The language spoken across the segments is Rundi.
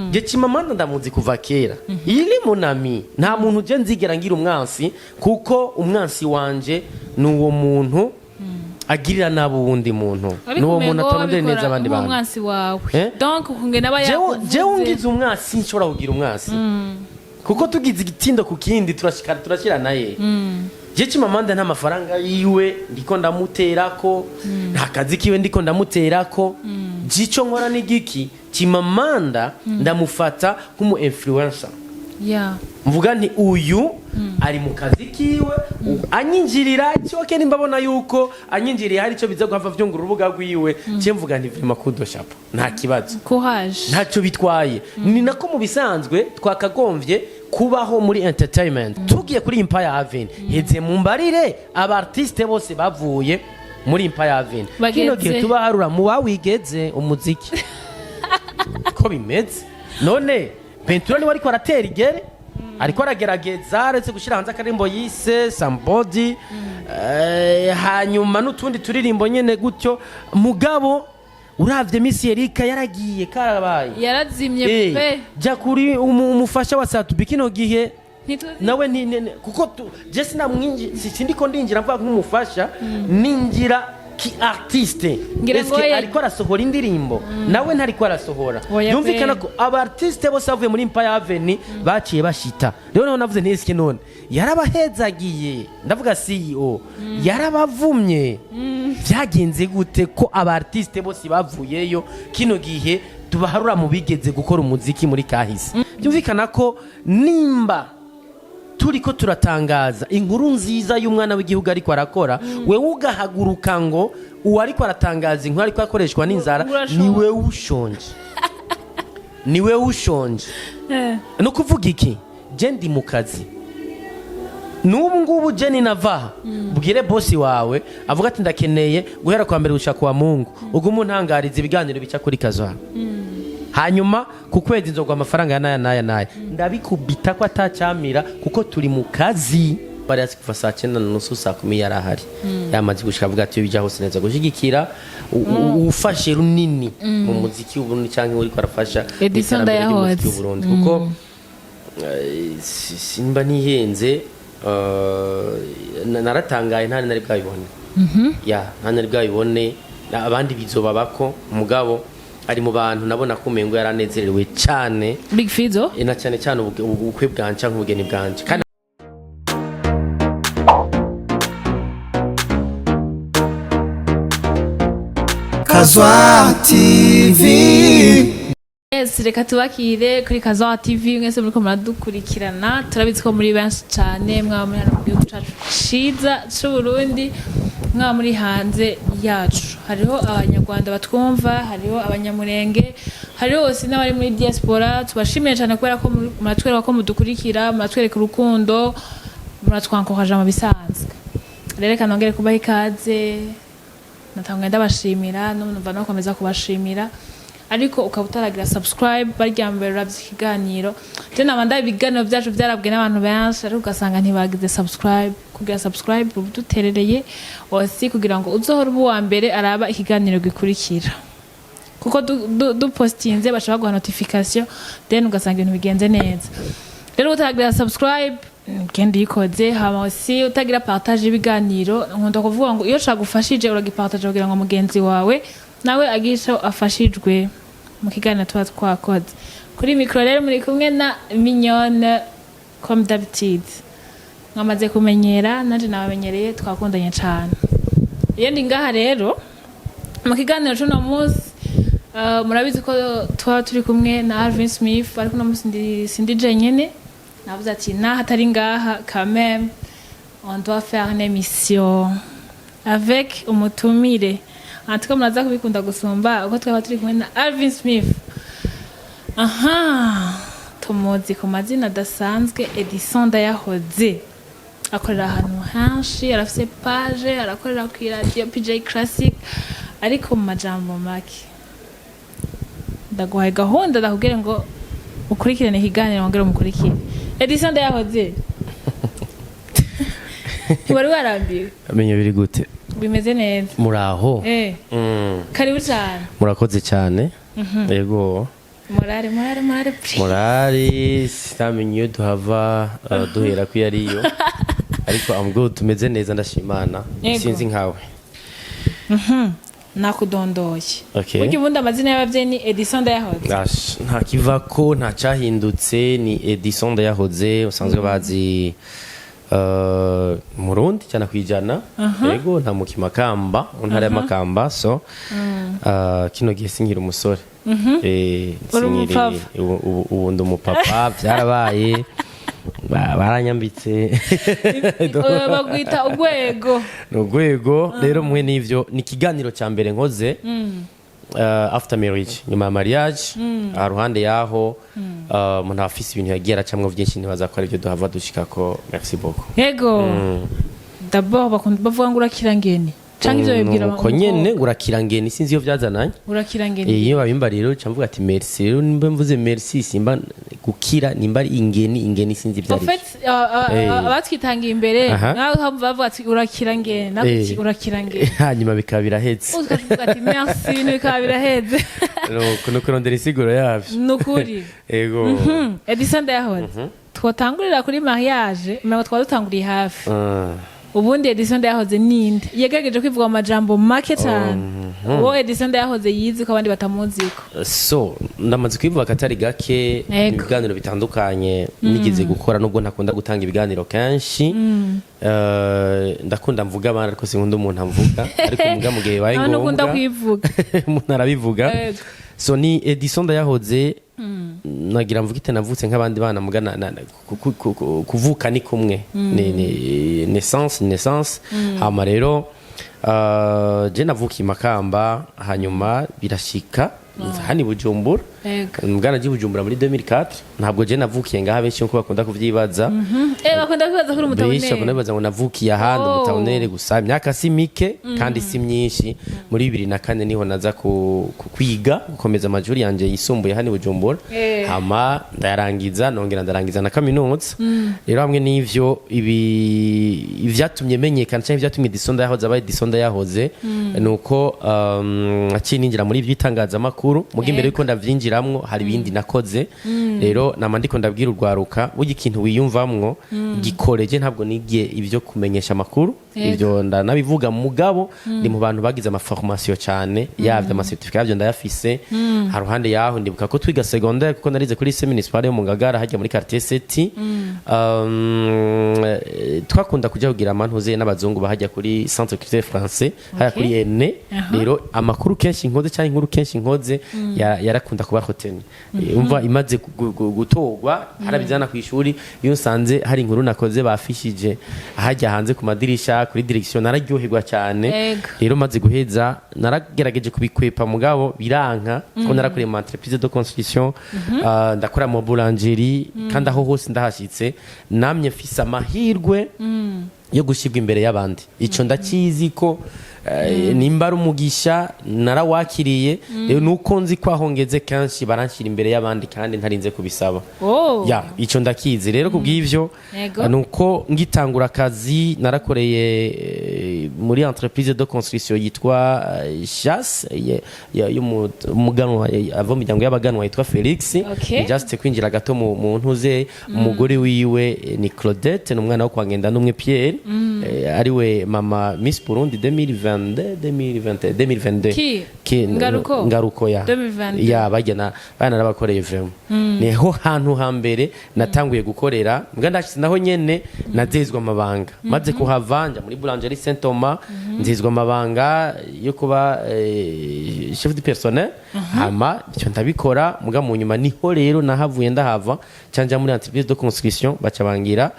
Je Chimamanda ndamuzi kuva kera. Ili munami nta muntu je nzigera ngira umwansi kuko umwansi wanje nuwo muntu agirira nabo wundi muntu. Nuwo muntu atarondera neza abandi bantu. Umwansi wawe. Donc kungena bayakuvuze. Je ungize umwansi nshobora kugira umwansi. Kuko tugize igitindo ku kindi turashira naye. Je Chimamanda nta mafaranga yiwe ndiko ndamuterako nta kazi kiwe ndiko ndamuterako jico nkora n'igiki Chimamanda ndamufata nk'umu influencer mvuga nti uyu ari mu kazi kiwe anyinjirira cyo kene mbabona yuko anyinjiriye hari cyo biza guhava vyungura urubuga rwiwe cyo mvuga nti vrima kudo shapo nta kibazo courage ntacyo bitwaye ni nako mu bisanzwe twakagombye kubaho muri entertainment tugiye kuri EmpireAvenue heze mu mbarire aba artiste bose bavuye muri EmpireAvenue kino gihe tubaharura mu bawigeze umuziki ko bimeze none Pentura ni wariko aratera igere ariko aragerageza aretse gushira hanze akarimbo yise somebody hanyuma n'utundi turirimbo nyene gutyo mugabo uravye Miss Erika yaragiye karabaye yarazimye pe ja kuri umufasha wa Satubi kino gihe nawe kuko je sinamwinji sindiko ndinjira mvuga nk'umufasha ninjira ki artiste eske ariko arasohora indirimbo nawe ntariko arasohora yumvikana ko aba artiste bose bavuye muri EmpireAvenue baciye bashita rero navuze nti eske none yarabahezagiye ndavuga CEO yarabavumye byagenze gute ko aba artiste bose bavuyeyo kino gihe tubaharura mu bigeze gukora umuziki muri kahise byumvikana ko nimba turiko turatangaza inkuru nziza y'umwana w'igihugu ariko arakora we ugahaguruka ngo uwariko aratangaza inkuru ariko akoreshwa n'inzara niwe ushonje no kuvuga iki je ndi mu kazi n'ubu ngubu je ninavaha bwire bosi wawe avuga ati ndakeneye guhera kwa mbere gushaka wa Mungu ubwo umuntangariza ibiganiro bica kuri Kazwa hanyuma ku kwezi nzogwa amafaranga naya ndabikubita ko atacamira kuko turi mu kazi bari hasi kuva saa 9:30 saa 10 yarahari yamaze gushika avuga ati bija hose neza gushigikira ufashe runini mu muziki w'Uburundi canke uri kwarafasha Edisson yahoze Burundi kuko simba nihenze naratangaye nta nari bwabibone nta nari bwabibone abandi bizoba bako mugabo ari mu bantu nabona ko umengo yaranezerewe cyane Big Fizo ina cyane ubukwe bwanje nk'ubugeni bwanje Kazwa TV reka tubakire kuri Kazwa TV mwese muriko muradukurikirana turabizi ko muri benshi cyane mwaba muri hano mu gihugu cyacu ciza c'Uburundi mwaba muri hanze yacu hariho abanyarwanda batwumva hariho abanyamurenge hariho hose n'abari muri diaspora tubashimiye cyane kubera ko muratwereka ko mudukurikira muratwereka urukundo muratwankoraje mu bisanzwe rero kanongere kubaha ikaze natangwe ndabashimira numva no komeza kubashimira ariko ukaba utaragira subscribe baryambere ravye ikiganiro je nabanda ibiganiro byacu byarabwe n'abantu benshi ariko ugasanga ntibagize subscribe kugira subscribe duterereye wasi kugira ngo uzohora uwa mbere araba ikiganiro gikurikira kuko du postinze bashaka guha notification then ugasanga ibintu bigenze neza rero utaragira subscribe gende yikoze hama wasi utagira partage ibiganiro nkunda kuvuga ngo iyo shagufashije uragipartage kugira ngo mugenzi wawe nawe agisha afashijwe mu kiganiro tuba twakoze kuri micro rero muri kumwe na Mignonne comme d'habitude mwamaze kumenyera nanje nabamenyereye twakundanye cyane iyo ndi ngaha rero mu kiganiro cy'uno munsi murabizi ko tuba turi kumwe na Alvin Smith ariko no munsi sindi jenyene navuze ati na hatari ngaha quand même on doit faire une émission avec umutumire Antuko muraza kubikunda gusumba uko twaba turi kumwe na Alvin Smith. Tumuzi ku mazina dasanzwe Edisson yahoze. Akorera ahantu henshi, arafise page, arakorera ku radio PJ Classic ariko mu majambo make. Ndaguhaye gahunda ndakubwira ngo ukurikirane ikiganiro wongere umukurikire. Edisson yahoze. Wari warambiwe? Amenye biri gute? Bimeze neza muraho karibu cyane murakoze cyane yego morale sinamenye iyo duhava duhera ko yariyo ariko ambwo tumeze neza ndashimana sinzi nkawe nakudondoye Okay. burya ubundi amazina y'abavyeyi ni Edisson Ndayahoze nta kivako nta cyahindutse ni Edisson Ndayahoze usanzwe bazi Murundi cyane kwijana yego nta mukimakamba mu ntara y'Amakamba so kino gihe sinkira umusore sinkiri ubundi umupapa byarabaye baranyambitse bagwita urwego rero mwe n'ivyo ni ikiganiro cya mbere nkoze after marriage nyuma ya mariage aruhande yaho umuntu afise ibintu yagiye aracamwe byinshi ntibaza ko ari byo duhava dushikako merci beaucoup yego d'abord bavuga ngo urakirangene canke ivyo bibwira ko nyene urakirangene sinzi iyo vyazananye urakirangene iyo babimba rero camvuga ati merci rero nimba mvuze merci simba gukira nimba ari ingeni sinzi ivyari en fait abatwitangiye imbere naho bavuga ati urakirangene nakuki urakirangene hanyuma bikaba biraheze ukavuga ati merci bikaba biraheze no kurondera isiguro yavyo nukuri yego Edisson Ndayahoze twatangurira kuri mariage mego twadutanguriye hafi ubundi Edisson Ndayahoze ninde yagerageje kwivuga amajambo make cyane wo Edisson Ndayahoze yizi ko abandi batamuziko so ndamaze kwivuga katari gake ibiganiro bitandukanye nigeze gukora nubwo ntakunda gutanga ibiganiro kenshi ndakunda mvuga abana ariko sinkunda umuntu amvuga ariko muga mugihe baye ngombwa ukunda kwivuga umuntu arabivuga so ni Edisson Ndayahoze nagira mvugite navutse nk'abandi bana mugana kuvuka ni kumwe ni naissance hama rero je navukiye Makamba hanyuma birashika hani Bujumbura mugana je Bujumbura muri 2004 ntabwo je navukiye ngaha benshi nko bakunda kuvyibaza bakunda kwibaza kuri umutawunere benshi bakunda kwibaza ngo navukiye ahandi umutawunere gusa imyaka si mike kandi si myinshi muri 2004 niho naza kwiga gukomeza amajuri yanje yisumbuye hani Bujumbura hama ndayarangiza nongera ndarangiza na kaminuza rero hamwe n'ivyo ivyatumye menyekana cyangwa ivyatumye Edisson Ndayahoze abaye Edisson Ndayahoze nuko acininjira muri itangazamakuru muga imbere yuko ndavyinjiramwo hari ibindi nakoze rero nama ndiko ndabwira urwaruka burya ikintu wiyumvamwo gikoreje ntabwo nigiye ivyo kumenyesha amakuru ivyo ndanabivuga mugabo ndi mu bantu bagize amaformation cyane yavye amacertificat yavyo ndayafise haruhande yaho ndibuka ko twiga secondaire kuko narize kuri lycée municipal yo mu Ngagara hajya muri quartier 7 twakunda kujya kugira amantuze n'abazungu bahajya kuri centre culturel français haya kuri ENE rero amakuru kenshi nkoze cyangwa inkuru kenshi nkoze yarakunda kuba hotel umva imaze gutogwa harabizana ku ishuri iyo nsanze hari inkuru nakoze bafishije hajya hanze ku madirisha kuri direction nararyoherwa cyane rero maze guheza naragerageje kubikwepa mugabo biranka ko narakoreye mu entreprise de construction ndakora mu boulangerie kandi aho hose ndahashitse namye fise amahirwe yo gushigwa imbere y'abandi ico ndakizi ko nimba ari umugisha narawakiriye rero nuko nzi ko ahongeze kenshi baranshyira imbere y'abandi kandi ntarinze kubisaba ya ico ndakizi rero kubw'ivyo nuko ngitangura akazi narakoreye muri entreprise de construction yitwa chasse y'umuganwa avo miryango y'abaganwa yitwa Felix just kwinjira gato mu ntuze umugore wiwe ni Claudette n'umwana wo kwangenda n'umwe Pierre ariwe mama Miss Burundi 2022 ngaruko ya bagena bana nabakoreye vraiment niho hantu hambere natanguye gukorera mbwa ndashitse naho nyene nazezwa amabanga maze kuhavanja muri boulangerie Saint Thomas nzizwa amabanga yo kuba chef de personnel hama cyo ndabikora mbwa mu nyuma niho rero nahavuye ndahava canja muri entreprise de construction baca bangira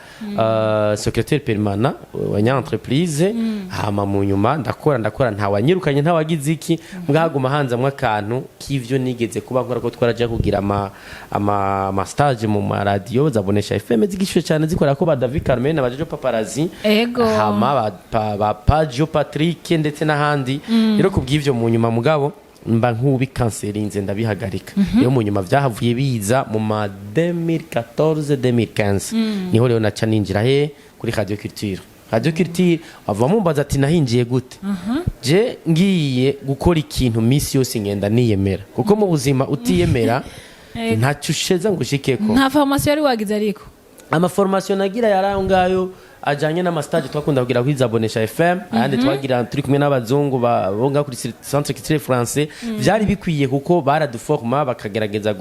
secrétaire permanent wa entreprise hama mu nyuma ndakora nta wanyirukanye nta wagize iki mbwaguma hanza mwa kantu k'ivyo nigeze kuba nkora ko twaraje kugira ama stage mu radio zabonesha FM zigishwe cyane zikora ko ba David Carmen abajejo paparazzi hama ba Pagio Patrick ndetse n'ahandi rero kubw'ivyo mu nyuma mugabo mba nkubi kanserinze ndabihagarika rero mu nyuma vyahavuye biza mu ma 2014-2015 niho rero naca ninjira kuri Radio Culture ava mumbaza ati nahinjiye gute je ngiye gukora ikintu misi yose ngenda niyemera kuko mu buzima utiyemera ntacyo usheza ngo ushikeko. nta formation yari wagize ariko Amaformation nagira yarayo ngayo ajanye n'amastage twakunda kugira kwizabonesha FM ayandi twagira turi kumwe n'abazungu bonga kuri centre culturel français byari bikwiye kuko baraduforma bakagerageza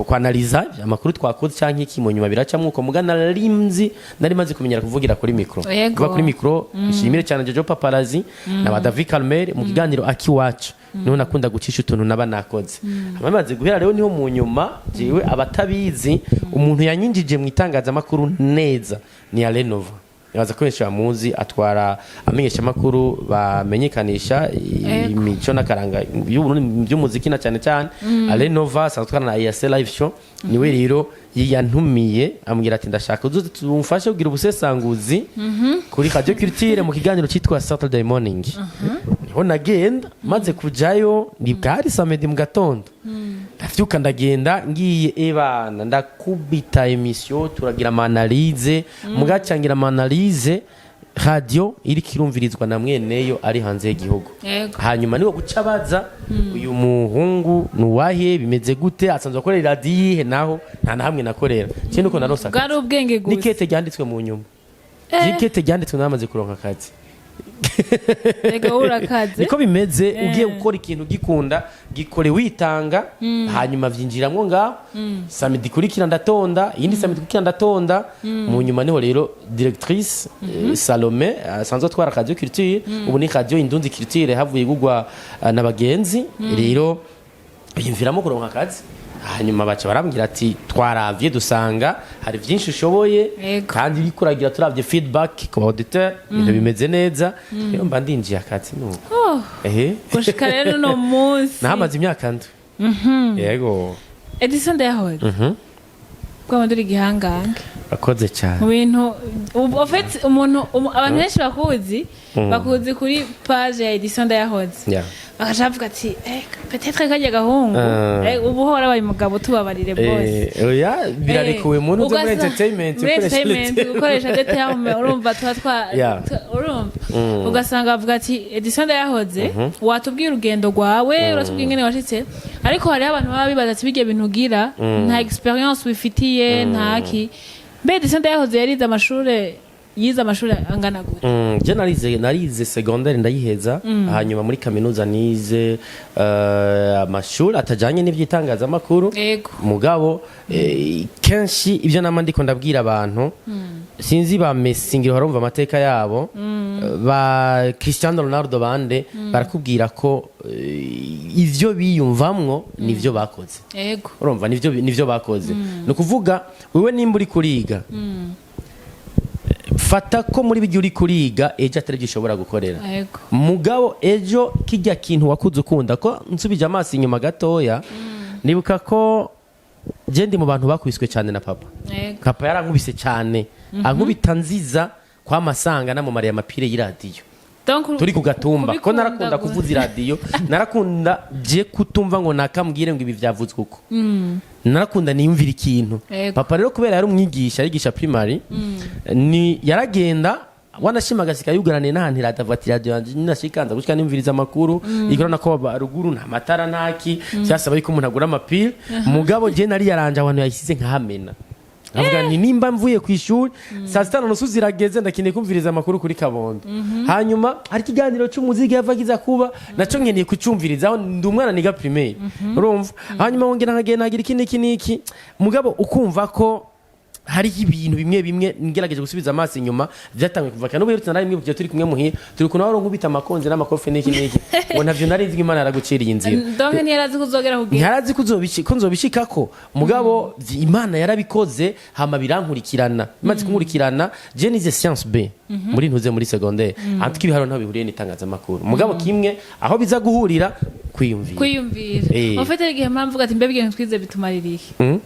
kwanaliza amakuru twakoze canke iki mu nyuma biracamwe uko mugana rimzi nari maze kumenyera kuvugira kuri micro kuva kuri micro nshimire cyane Jojo Paparazi na David Calmer mu kiganiro akiwacu niho nakunda gucisha utuntu naba nakoze amaze guhera rero niho mu nyuma jewe abatabizi umuntu yanyinjije mu itangazamakuru neza ni Alenova yaza kwesha amuzi atwara amenyesha makuru bamenyekanisha imico nakaranga y'umuziki na cyane cyane Alenova sanzwe na ES live show niwe rero yantumiye ambwira ati ndashaka uzumfashe kugira ubusesanguzi kuri Radio Culture mu kiganiro cyitwa Saturday Morning niho nagenda maze kujayo ni bwari samedi mu gatondo ndavyuka ndagenda ngiye ebana ndakubita emission turagira analyse mugacangira analyse radio iri kirumvirizwa na mweneyo ari hanze y'igihugu hanyuma niwo gucabaza uyu muhungu nuwahe bimeze gute asanzwe akorera radio naho nta na hamwe nakorera cyane uko narosa bwari ubwenge gusa nikete ryanditswe mu nyuma nikete ryanditswe namaze kuronka akazi Ega urakaze niko bimeze ugiye gukora ikintu gikunda gikore witanga hanyuma vyinjiramwo ngaho samedi kurikira ndatonda yindi samedi kurikira ndatonda mu nyuma niho rero directrice Salome sanzwe twara Radio Culture ubu ni Radio Indunzi Culture havuye gugwa n'abagenzi rero yimviramo kuronka akazi hanyuma baca barambwira ati twaravye dusanga hari vyinshi ushoboye kandi bikuragira turavye feedback ku auditeur ibintu bimeze neza rero mba ndinjiye akazi nuko gushika rero no munsi nahamaze imyaka ndwi yego Edisson ndayahoye kwa manduri gihangange akoze cyane mu bintu ofete umuntu abantu benshi bakuzi kuri page ya Edisson ndayahoze bakavuga ati peut-être kajya gahungu ubu hora baye mugabo tubabarire boss oya birarekuwe mu ntuze muri entertainment ukoresha detail urumva urumva ugasanga bavuga ati Edisson ndayahoze watubwira urugendo rwawe uratubwira ingene washitse ariko hari abantu baba bibaza ati bige bintu gira nta experience wifitiye ntaki mbe Edisson ndayahoze yarize amashuri angana gute je narize secondaire ndayiheza hanyuma muri kaminuza nize amashuri atajanye n'ivyitangazamakuru mugabo kenshi ivyo nama ndiko ndabwira abantu sinzi ba Messi ngiro harumva amateka yabo ba Cristiano Ronaldo bande barakubwira ko ivyo biyumvamwo nivyo bakoze urumva nivyo bakoze no kuvuga wewe nimba uri kuriga fata ko muri bijya uri kuriga ejo atari gishobora gukorera mugabo ejo kijya kintu wakuze ukunda ko nsubije amaso inyuma gatoya nibuka ko je ndi mu bantu bakwiswe cyane na papa yarankubise cyane ankubita nziza kwa masanga na mu Maria Mapire y'iradiyo turi ku gatumba ko narakunda kuvuza iradiyo narakunda je kutumva ngo nakambwire ngo ibi vyavuzwe uko narakunda niyumvira ikintu papa rero kubera yari umwigisha yigisha primary ni yaragenda wanashimagasika yugarane n'ahantu iradavatira radio yanje ninashikanza gushika nimviriza amakuru ikorana ko ruguru nta matara ntaki cyasaba yuko umuntu agura amapire mugabo je nari yaranje abantu yayisize nkahamena avuga ni nimba mvuye ku ishuri saa 5:30 zirageze ndakeneye kumviriza amakuru kuri Kabondo hanyuma hari ikiganiro cy'umuziki yavagiza kuba naco nkeneye kucumvirizaho ndi umwana niga primaire urumva hanyuma wongera nkagenda nagira iki mugabo ukumva ko hari ibintu bimwe ngerageje gusubiza amaso inyuma byatangwe kuva kandi ubuherutse narimwe byo turi kumwe muhira turi kuno waro nkubita amakonze n'amakofe n'iki ngo navyo narinzi Imana yaraguciriye inzira donc ntiyarazi kuzogera kugira ntiyarazi kuzobishikako mugabo Imana yarabikoze hama birankurikirana maze kunkurikirana je nize science B muri ntuze muri secondaire antiki biharo nta bihuriye n'itangazamakuru mugabo kimwe aho biza guhurira kwiyumvira ofete igihe mpamvuga ati mbebwe ibintu twize bitumaririye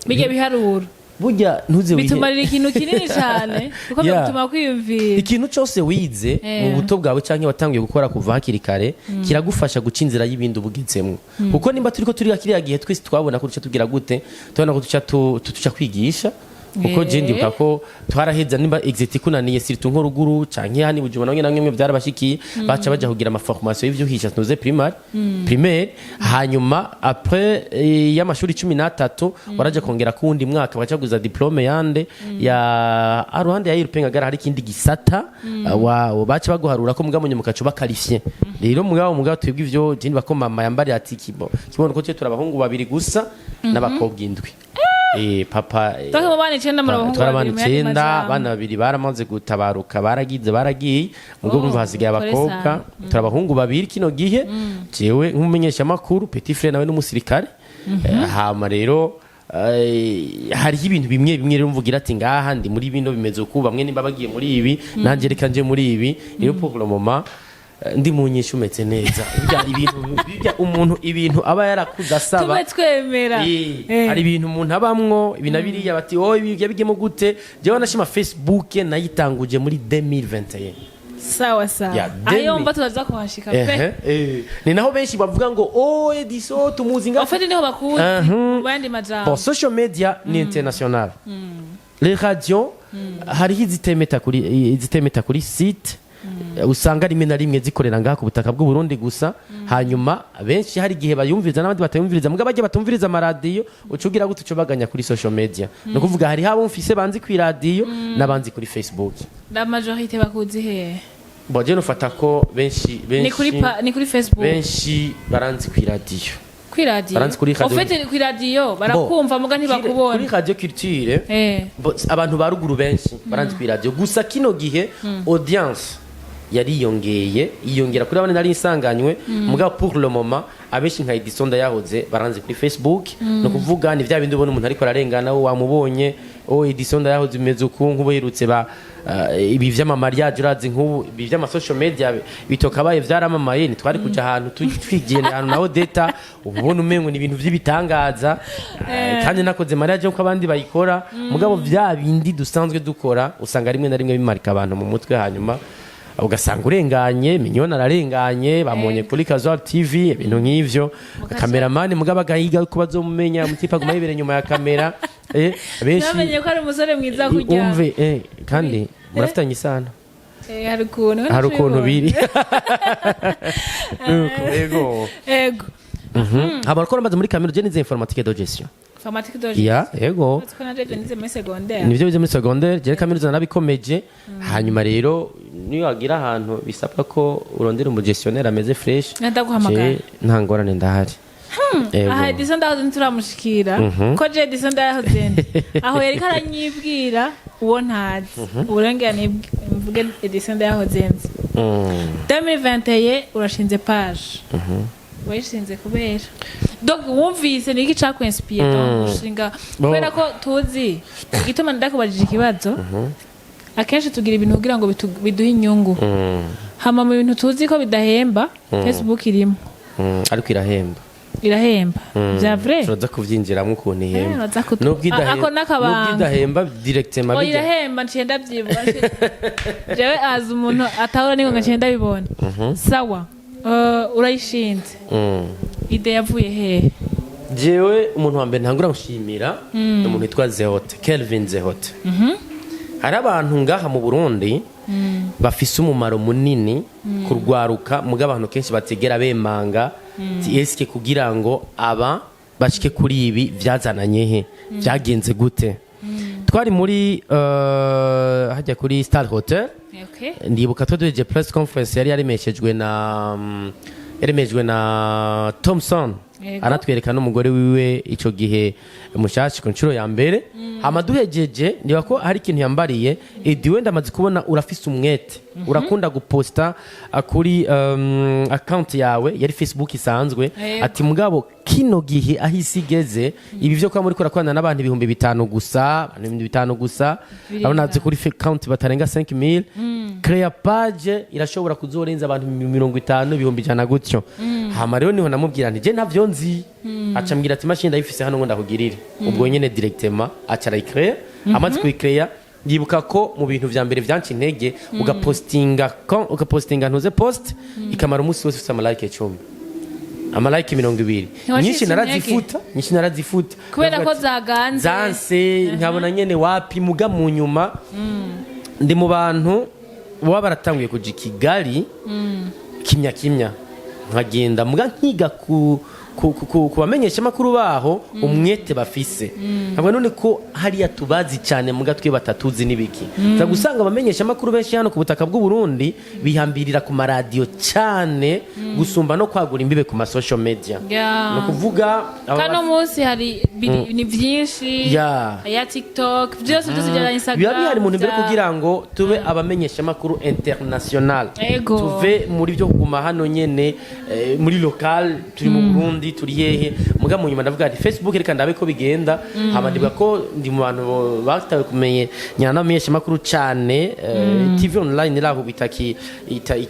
bige biharuro burya ntuze wihe bitumarira ikintu kinini cyane kuko bituma kwiyumvira ikintu cyose wize mu buto bwawe cyangwa watangiye gukora kuva hakiri kare kiragufasha guca inzira y'ibindi ubugitsemo kuko nimba turiko turiga kiriya gihe twese twabona ko duca tugira gute tubona ko duca kwigisha kuko je ndibuka ko twaraheza nimba exit kunaniye sirtu nk'uruguru canke hani bujuma namwe namwe byarabashikiye baca baja kugira ama formation y'ivyo hisha tunoze primaire hanyuma après y'amashuri 13 waraje kongera kundi mwaka baca guza diplome yande ya aruhande ya Europe ngagara hari kindi gisata baca baguharura ko mugamunye mukacu bakalifye rero mugabo twebwe ivyo je ndibako mama yambari ati kibono ko cyo turabahungu babiri gusa n'abakobwa indwi papa twarabana 9 bana babiri baramaze gutabaruka baragiye ubwo urumva hasigaye abakobwa turabahungu babiri kino gihe jewe nk'umumenyesha makuru petit frère nawe n'umusirikare hama rero hariho ibintu bimwe rero mvugira ati ngaha ndi muri bino bimeze uko bamwe nimba bagiye muri ibi nanje reka nje muri ibi rero pour le moment ndi munyisha umetse neza umuntu ibintu aba yarakuza asaba twemera hari ibintu umuntu abamwo ibinabiriya bati yabigemo gute jewe nashima Facebook nayitanguje muri 2021 sawa ayo mba tuzaza kuhashika pe ni naho benshi bavuga ngo Edisson tumuzi nga ofete niho bakuzi bandi majambo bon social media ni international les radios hari izitemeta kuri site usanga rimwe na rimwe zikorera ngaha ku butaka bw'u Burundi gusa hanyuma benshi hari gihe bayumviriza n'abandi batayumviriza muga baje batumviriza ama radio ucugira gute cyo baganya kuri social media no kuvuga hari habo mfise banzi ku radio nabanzi kuri Facebook la majorité bakuzi he boje nufata ko benshi ni kuri Facebook benshi baranzi ku radio baranzi kuri radio ofete ku radio barakumva muga ntibakubona kuri radio culture abantu baruguru benshi baranzi ku radio gusa kino gihe audience yiyongera kuri abane nari insanganywe mugabo pour le moment abenshi nka Edisson yahoze baranze kuri Facebook no kuvuga ni vya bindi ubona umuntu ariko ararengana wamubonye Edisson yahoze imeze uko nkuboherutse ibi vy'amamariage urazi nk'ubu ibi vy'ama social media bitoka baye vyaramamaye ni twari kuja ahantu twigenda ahantu naho data ubona umengo ni ibintu vy'ibitangaza kandi nakoze mariage uko abandi bayikora mugabo vya bindi dusanzwe dukora usanga rimwe na rimwe bimarika abantu mu mutwe hanyuma ugasanga urenganye minyona ararenganye bamonye kuri Casual TV ibintu nk'ivyo cameraman mugaba gahiga ko bazomumenya mutipa gumayibere nyuma ya kamera benshi namenye ko ari umusore mwiza kujya umve kandi murafitanye isano hari ukuntu biri ego abarakora maze muri kamera genize informatique de gestion yego nivyo bize muri secondaire je kaminuza narabikomeje hanyuma rero niyo agira ahantu bisabwa ko urondera umugestionnaire ameze fresh nta ngorane ndahari aha Edisson ndahoze nturamushikira ko je Edisson ndahoze aho yari karanyibwira uwo ntazi urengane mvuge Edisson ndahoze 2021 urashinze page wayishinze kubera donc wumvise niki cyakwinspire gushinga kubera ko tuzi igituma ndakubajije ikibazo akenshi tugira ibintu kugira ngo biduhe inyungu hama mu bintu tuzi ko bidahemba Facebook irimo ariko irahemba bya vrai tuza kuvyinjiramo ukuntu ihemba n'ubwidahemba directement bijya irahemba ncenda byibuka jewe azi umuntu atahora ningo ngacenda bibona sawa urayishinze ide yavuye he jewe umuntu wa mbere ntangura gushimira umuntu witwa Zehote Kelvin Zehote hari abantu ngaha mu Burundi bafise umumaro munini kurwaruka muga abantu kenshi bategera bemanga eske kugira ngo aba bashike kuri ibi vyazananye he byagenze gute twari muri hajya kuri Star Hotel ndibuka twaduheje press conference yari yaremeshejwe na Thompson aratwereka n'umugore wiwe ico gihe mushashika ku nshuro ya mbere amaduhejeje niba ko hari ikintu yambariye Ediwe ndamaze kubona urafise umwete urakunda guposta kuri account yawe yari Facebook isanzwe ati mugabo kino gihe ahisigeze ibi vyo kwa muri korakorana n'abantu 500 gusa 500 gusa abonaze kuri account batarenga 5000 create page irashobora kuzorenza abantu 50 100 gutyo hama rero niho namubwira nti je ntavyo nzi aca mbwira ati machine ndayifise hano ngo ndakugirire ubwo nyene directement aca rayicreate amaze kuyicreate yibuka ko mu bintu vya mbere vyanci intege ugapostinga ntuze post ikamara umunsi wose ufite like 10 amalike 20 nyinshi narazifuta kubera ko zaganze zanse nkabona nyene wapi muga mu nyuma ndi mu bantu baba baratanguye kuja i Kigali kimya nkagenda muga nkiga kubamenyesha makuru baho umwete bafise ntabwo none ko hariya tubazi cyane muga twe batatuzi nibiki za gusanga abamenyesha makuru benshi hano ku butaka bw'u Burundi bihambirira ku maradiyo cyane gusumba no kwagura imbibe ku ma social media no kuvuga kano munsi hari ni byinshi ya TikTok byose bya Instagram biba bihari mu ntumbero kugira ngo tube abamenyesha makuru international tuve muri byo kuguma hano nyene muri local turi mu Burundi turi hehe muga mu nyuma ndavuga ati Facebook reka ndabe ko bigenda abandi bako ndi mu bantu batawe kumenye nyana namenyesha makuru cyane TV online raho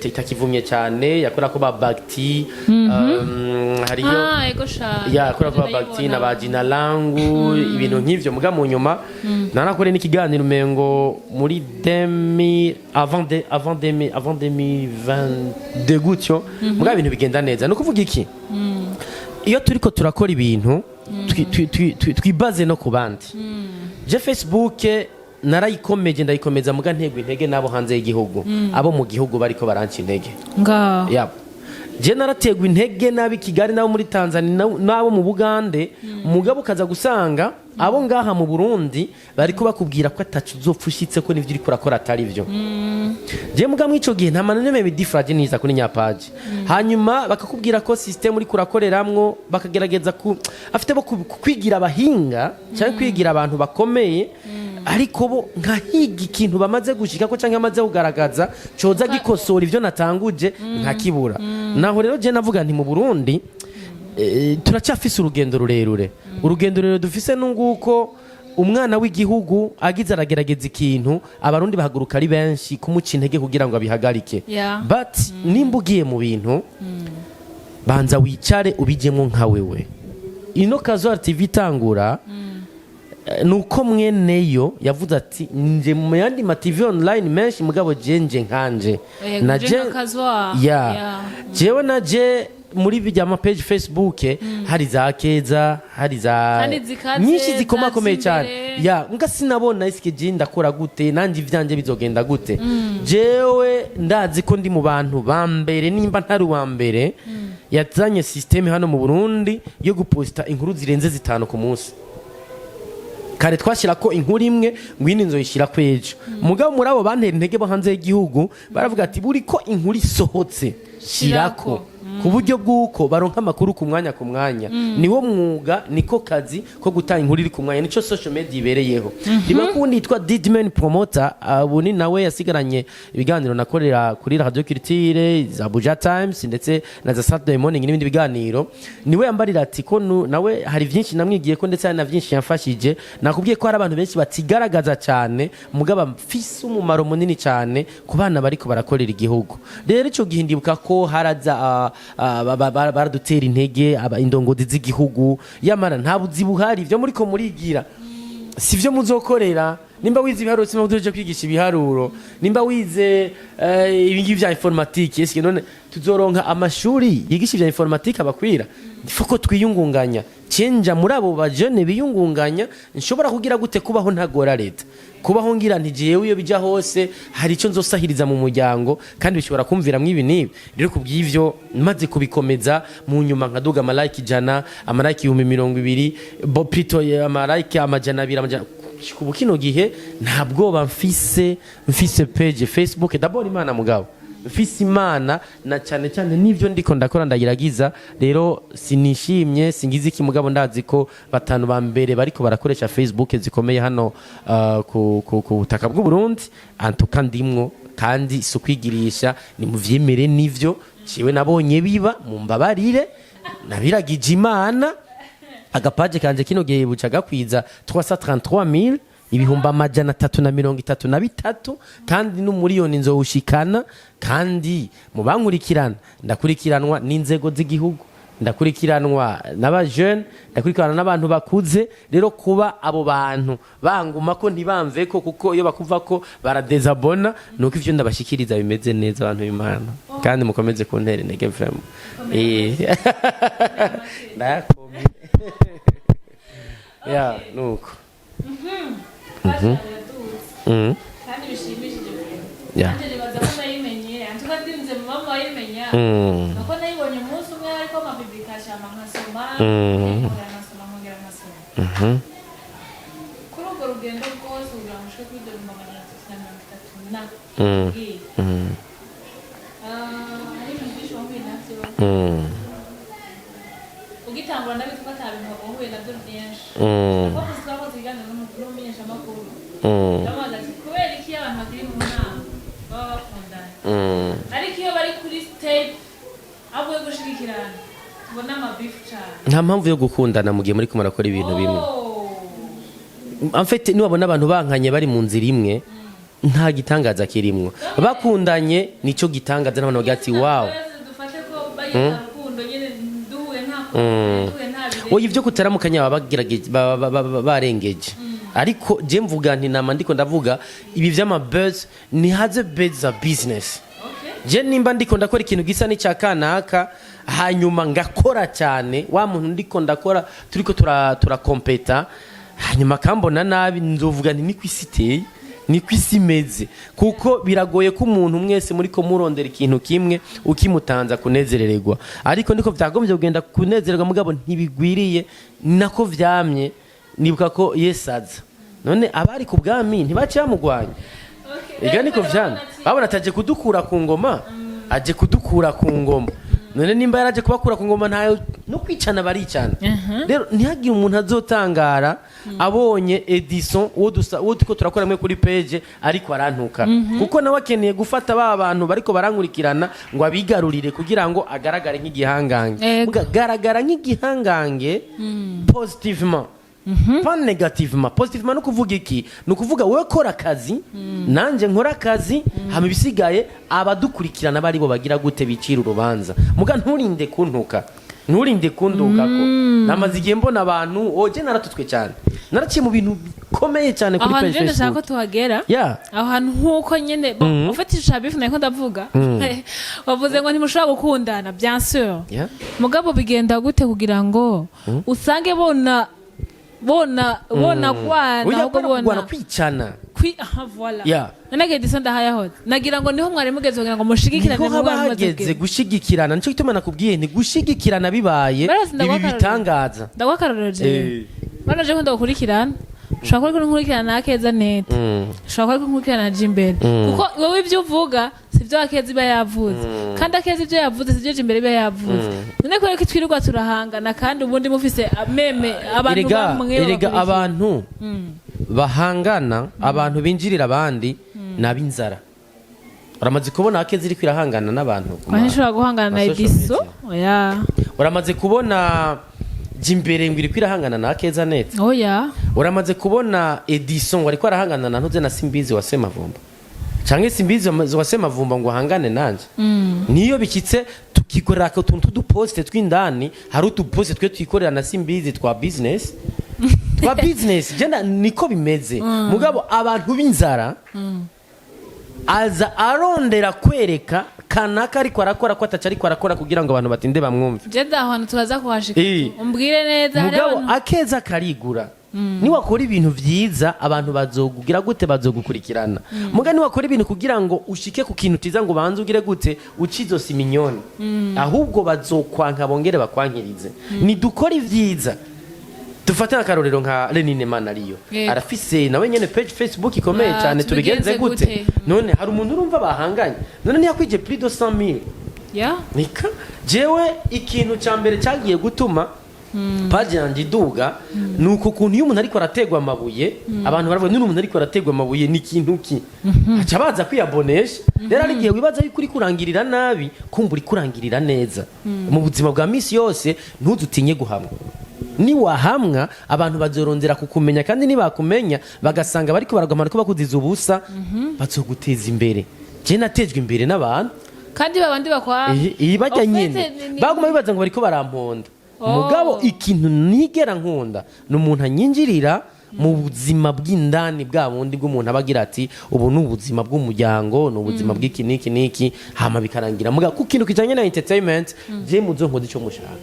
itakivumye cyane yakora ko ba Bakti hariyo yakora ko ba Bakti na bajina langu ibintu nk'ivyo muga mu nyuma narakore n'ikiganiro mengo muri avant 2020 gutyo muga ibintu bigenda neza no kuvuga iki iyo turiko turakora ibintu twibaze no kubandi je Facebook narayikomeje ndayikomeza muga ntego intege nabo hanze y'igihugu abo mu gihugu bariko baranca intege je narategwa intege nabi Kigali nabo muri Tanzania nabo mu Bugande mugabo kaza gusanga abo ngaha mu Burundi bariko bakubwira ko atacu uzopfushitse ko nivyo uri kurakora atari byo je muga mwico gihe nta manene bidifraje niza kuri nyapaje hanyuma bakakubwira ko system uri kurakoreramwo bakagerageza afite bo kwigira abahinga cyangwa kwigira abantu bakomeye ariko bo nkahiga ikintu bamaze gushika ko canke amaze kugaragaza coza gikosora ivyo natanguje nkakibura naho rero je navuga nti mu Burundi turacyafise urugendo rurerure dufise nunguko umwana w'igihugu agize aragerageza ikintu abarundi bahaguruka ari benshi kumuca intege kugira ngo abihagarike but nimbugiye mu bintu banza wicare ubijemwo nka wewe ino Kazo TV itangura nuko mweneyo yavuze ati nje mu yandi ma TV online menshi mugabo jenje nkanje naje jewe naje muri bijya ma page Facebook hari za Keza hari za nyinshi zikomakomeye cyane nga sinabona isike je ndakora gute nanje ivyanje bizogenda gute jewe ndazi ko ndi mu bantu bambere nimba ntari wa mbere yazanye system hano mu Burundi yo guposta inkuru zirenze 5 ku munsi kare twashira ko inkuru imwe ngwini nzoyishira kwejo mugabo muri abo bantera intege bo hanze y'igihugu baravuga ati buri ko inkuru isohotse shirako ku buryo bw'uko baronka amakuru ku mwanya niwo mwuga niko kazi ko gutanga inkuru iri ku mwanya nico social media ibereyeho riba kundi yitwa Didman Promoter abuni nawe yasigaranye ibiganiro nakorera kuri Radio Culture za Abuja Times ndetse na za Saturday Morning n'ibindi biganiro niwe yambarira ati ko nawe hari byinshi namwigiye ko ndetse na byinshi yafashije nakubwiye ko hari abantu benshi batigaragaza cyane mugaba mfise umumaro munini cyane ku bana bariko barakorera igihugu rero ico gihindibuka ko haraza baradutera intege indongozi z'igihugu yamara nta buzi buhari ivyo muri ko murigira sivyo muzokorera nimba wize ibiharuro sima udoje kwigisha ibiharuro nimba wize ibingi bya informatique eske none tuzoronka amashuri yigisha ibya informatique abakwira ndifoko twiyungunganya cenja muri abo bajene biyungunganya nshobora kugira gute kubaho ntagora leta kubaho ngira ntijewe iyo bija hose hari ico nzosahiriza mu muryango kandi bishobora kumviramwe ibi nibi rero kubw'ivyo maze kubikomeza mu nyuma nkaduga amalike 100 amalike 220 bo plito amalike 200 kubu kino gihe ntabwo mfise page Facebook d'abord imana mugabo mfise imana na cyane nivyo ndiko ndakora ndagiragiza rero sinishimye singize iki mugabo ndazi ko batanu ba mbere bariko barakoresha Facebook zikomeye hano ku butaka bw'u Burundi antuka ndimwo kandi sukwigirisha ni muvyemere nivyo ciwe nabonye biba mu mbabarire nabiragije imana agapaje kanje kino gihe buca gakwiza 333,000 ibihumba 333 kandi n'umuriyoni nzowushikana kandi mu bankurikirana ndakurikiranwa n'inzego z'igihugu ndakurikiranwa n'aba jeune ndakurikirana n'abantu bakuze rero kuba abo bantu banguma ko ntibamve ko kuko iyo bakuva ko baradezabona nuko ivyo ndabashikiriza bimeze neza abantu b'Imana kandi mukomeze kuntera intege vraiment ndayakomye ya nuko kandi bishimishije ya kandi nibaza ko nayimenye antuka ndinze mama wayimenya nuko nayibonye umunsi umwe ariko amapiblikasiyo nkasoma nkongera nkasoma kuri urwo rugendo rwose kugira ngo ushike kuri 330 hari ibintu byinshi wahuye navyo ugitangura ndabituka atabintu wahuye navyo byinshi kuko twakoze ibiganiro n'umumenyeshamakuru ndabaza ati kubera iki abantu bakiri mu nama baba bakundana ariko iyo bari kuri stage avuye gushigikirana tubona amabifu cyane nta mpamvu yo gukundana mu gihe muri ko murakora ibintu bimwe en fait niwabona abantu bankanye bari mu nzira imwe nta gitangaza kirimwo bakundanye nico gitangaza n'abantu bagira ati wow dufate ko bayiza rukundo nyene duhuye nta bire oya ivyo kutaramukanya babagerageje barengeje ariko je mvuga nti nama ndiko ndavuga ibi vy'ama buzz ni haze buzz za business je nimba ndiko ndakora ikintu gisa n'icya kanaka hanyuma ngakora cyane wa muntu ndiko ndakora turiko turakompeta hanyuma kambona nabi nzovuga nti ni kwisiteye ni kwisimeze kuko biragoye ko umuntu mwese muri ko murondera ikintu kimwe ukimutanza kunezerererwa ariko niko vyagombye kugenda kunezererwa mugabo ntibigwiriye nako vyamye nibuka ko yesaza none abari ku bwami ntibace bamugwanya ega niko vyamye babona ataje kudukura ku ngoma aje kudukura ku ngoma none nimba yaraje kubakura ku ngoma ntayo no kwicana baricana rero ntihagire umuntu azotangara abonye Edisson uwo tuko turakora mwe kuri page ariko arantuka kuko nawe akeneye gufata ba bantu bariko barankurikirana ngo abigarurire kugira ngo agaragare nk'igihangange garagara nk'igihangange positivement pas négativement positivement no kuvuga iki no kuvuga wewe kora akazi nanje nkora akazi hama bisigaye abadukurikirana bari bo bagira gute bicira urubanza muga nturinde kuntuka nturinde kunduka ko namaze igihe mbona abantu oje naratutwe cyane naraciye mu bintu bikomeye cyane kuri Facebook aho ndashaka ko tuhagera aho hantu nkuko nyene ufatisha bifu nako ndavuga wavuze ngo ntimushobora gukundana bien sûr mugabo bigenda gute kugira ngo usange bona kwana ubona kwicana voilà nanage Edisson ndahayaho nagira ngo niho mwari mugeze kugira ngo mushigikirane mu mwari mugeze gushigikirana nico gituma nakubwiye nti gushigikirana bibaye ibi bitangaza ndagwakaroroje banaje ko ndagukurikirana ushobora ko nkurikirana akeza net ushobora ko nkurikirana jimbere kuko wowe ibyo uvuga sivyo akeza iba yavuze kandi akeza ibyo yavuze sivyo jimbere iba yavuze none ko reko twirirwa turahangana kandi ubundi mufise meme abantu bamwe abantu bahangana abantu binjirira abandi nabinzara uramaze kubona akeza iri kwirahangana n'abantu kwashobora guhangana na Edisson uramaze kubona jimbere ngiri kwirahangana na akeza net uramaze kubona Edisson wari kwarahangana na ntuze na Simbizi wa Semavumba canke Simbizi wa Semavumba ngo hangane nanje niyo bikitse tukikorera ko tuntu tuduposte twindani hari utuposte twe twikorera na Simbizi twa business twa business jenda niko bimeze mugabo abantu b'inzara aza arondera kwereka kanaka ariko arakora ko ataca ariko arakora kugira ngo abantu batinde bamwumve jenda ahantu tukaza kuhashika umbwire neza mugabo akeza karigura niwakora ibintu vyiza abantu bazogugira gute bazogukurikirana muga niwakora ibintu kugira ngo ushike ku kintu tiza ngo banze ugire gute ucizo siminyoni ahubwo bazokwanka bongere bakwankirize ni dukora ivyiza dufate akarorero nka Lenine Manariyo arafise nawe nyene page Facebook ikomeye cyane tubigenze gute none hari umuntu urumva bahanganye none ntiyakwije plus de 100,000 nika jewe ikintu cyambere cyagiye gutuma page yanjye iduga nuko kuntu iyo umuntu ariko arategwa amabuye abantu baravuga n'umuntu ariko arategwa amabuye ni kintu ki aca baza kwiyabonesha rero ari gihe wibaza yuko uri kurangirira nabi kumva uri kurangirira neza mu buzima bwa misi yose ntuzutinye guhamwa ni wahamwa abantu bazorondera kukumenya kandi nibakumenya bagasanga bariko baragomana ko bakuziza ubusa bazoguteza imbere je natejwe imbere n'abantu kandi babandi bakwa iyi bajya nyine baguma bibaza ngo bariko baramponda mugabo ikintu nigera nkunda ni umuntu anyinjirira mu buzima bw'indani bwa bundi bw'umuntu abagira ati ubu ni ubuzima bw'umuryango ni ubuzima bw'iki niki niki hama bikarangira mugabo ku kintu kijanye na entertainment je muzo nkodi cyo mushaka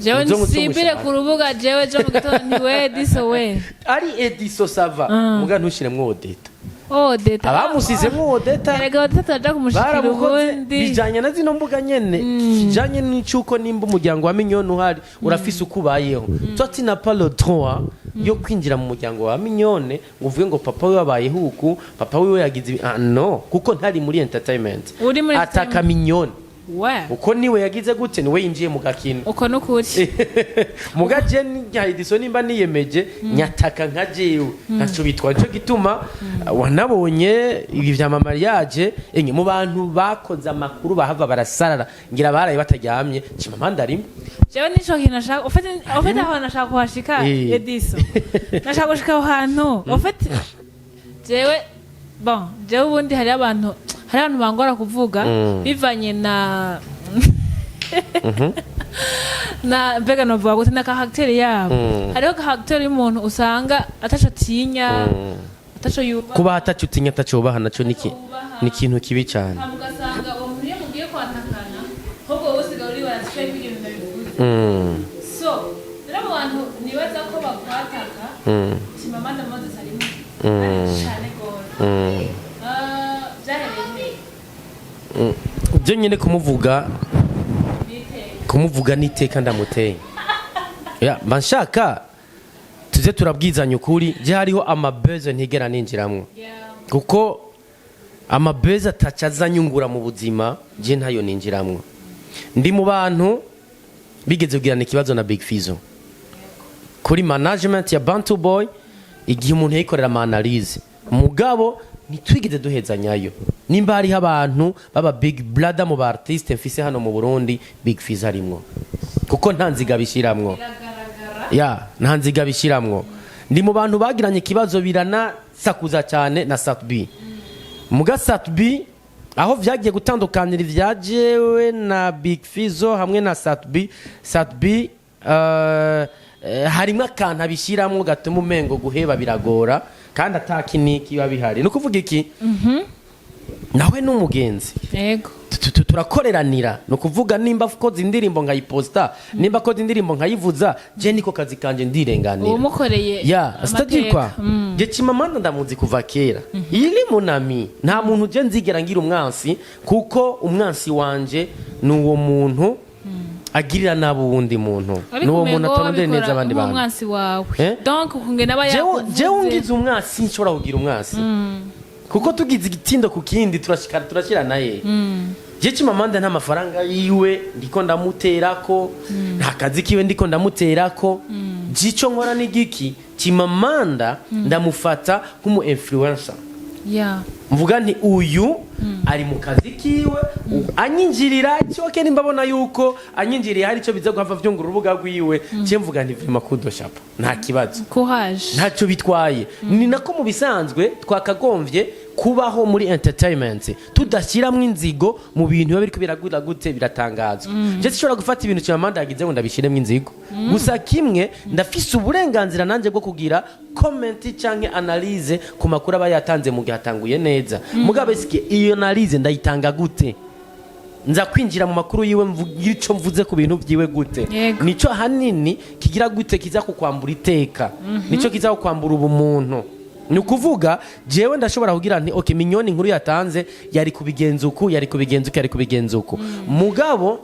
jewe nsimbire ku rubuga jewe jo mu gitondo ntiwe Edisson we ari Edisson sava muga ntushiremwo odeta odeta abamusizemwo odeta erega odeta taja kumushikira ubundi bijanye na zino mbuga nyene kijanye n'icuko nimba umuryango wa minyoni uhari urafise ukubayeho toi na pas le droit yo kwinjira mu muryango wa minyone ngo uvuge ngo papa we wabayeho uku papa we yagize no kuko ntari muri entertainment ataka minyoni uko niwe yagize gute niwe yinjiye mu gakino uko nukuri mugaje nya Edisson nimba niyemeje nyataka nka jewe naco bitwa cyo gituma wanabonye ibi vya mariage enye mu bantu bakoze amakuru bahava barasarara ngira baraye bataryamye Chimamanda arimo jewe nico kintu nashaka ufite aho nashaka kuhashika Edisson nashaka gushika aho hantu ufite jewe bon jewe ubundi hari abantu bangora kuvuga bivanye na na mbega novuga gute na karakteri yabo hariho karakteri y'umuntu usanga ataco tinya ataco yuba kuba ataco tinya ataco baha naco ni ikintu kibi cyane ugasanga uwo muntu iyo mugiye kwatakana ahubwo wowe usigaye uri barashaka ibintu ndabivuze so rero mu bantu nibaza ko bakwataka Chimamanda Moses arimo cyane gose byo nyine kumuvuga n'iteka ndamuteye mba nshaka tuze turabwizanya ukuri je hariho amabeze ntigera ninjiramwo kuko amabeze atacaza nyungura mu buzima je ntayo ninjiramwo ndi mu bantu bigeze kugirana ikibazo na Big Fizzo kuri management ya Bantu Boy igihe umuntu yayikorera ama analyse mugabo nitwigeze duhezanyayo nimba hariho abantu baba big brother mu ba artiste mfise hano mu Burundi Big Fizzo arimwo kuko ntanziga bishiramwo ntanziga bishiramwo ndi mu bantu bagiranye ikibazo birana sakuza cyane na Satbi muga Satbi aho vyagiye gutandukanira ivyajewe na Big Fizzo hamwe na Satbi harimo akantu abishiramwo gatuma umengo guheba biragora kandi atakiniki babihari no kuvuga iki nawe n'umugenzi yego turakoreranira no kuvuga nimba koze indirimbo nkayiposta nimba koze indirimbo nkayivuza je niko kazi kanje ndirenganira umukoreye stadikwa je Chimamanda ndamuzi kuva kera ili munami nta muntu je nzigera ngira umwansi kuko umwansi wanje nuwo muntu agirira nabo wundi muntu nuwo muntu atonde neza abandi bantu umwansi wawe donc kunge naba yakuvuze je ungize umwansi nshobora kugira umwansi kuko tugize igitindo ku kindi turashikira naye je Chimamanda nta mafaranga yiwe ndiko ndamuterako nta kazi kiwe ndiko ndamuterako jico nkora n'igiki Chimamanda ndamufata nk'umu influencer mvuga nti uyu ari mu kazi kiwe anyinjirira cyoke nimbabona yuko anyinjiriye hari cyo biza guhava vyungura urubuga rwiwe cye mvuga nti vrima kudo shapa nta kibazo courage ntacyo bitwaye ni nako mu bisanzwe twakagombye kubaho muri entertainment tudashyiramo inzigo mu bintu biba biriko biragura gute biratangazwa je sishobora gufata ibintu Chimamanda yagize ngo ndabishiremo inzigo gusa kimwe ndafise uburenganzira nanje bwo kugira comment canke analyse ku makuru aba yatanze mu gihe atanguye neza mugabe isike iyo analyse ndayitanga gute nza kwinjira mu makuru yiwe mvugira ico mvuze ku bintu byiwe gute nico hanini kigira gute kiza kukwambura iteka nico kiza kukwambura ubumuntu ni ukuvuga jewe ndashobora kugira nti okay minyoni nkuru yatanze yari kubigenza uku mugabo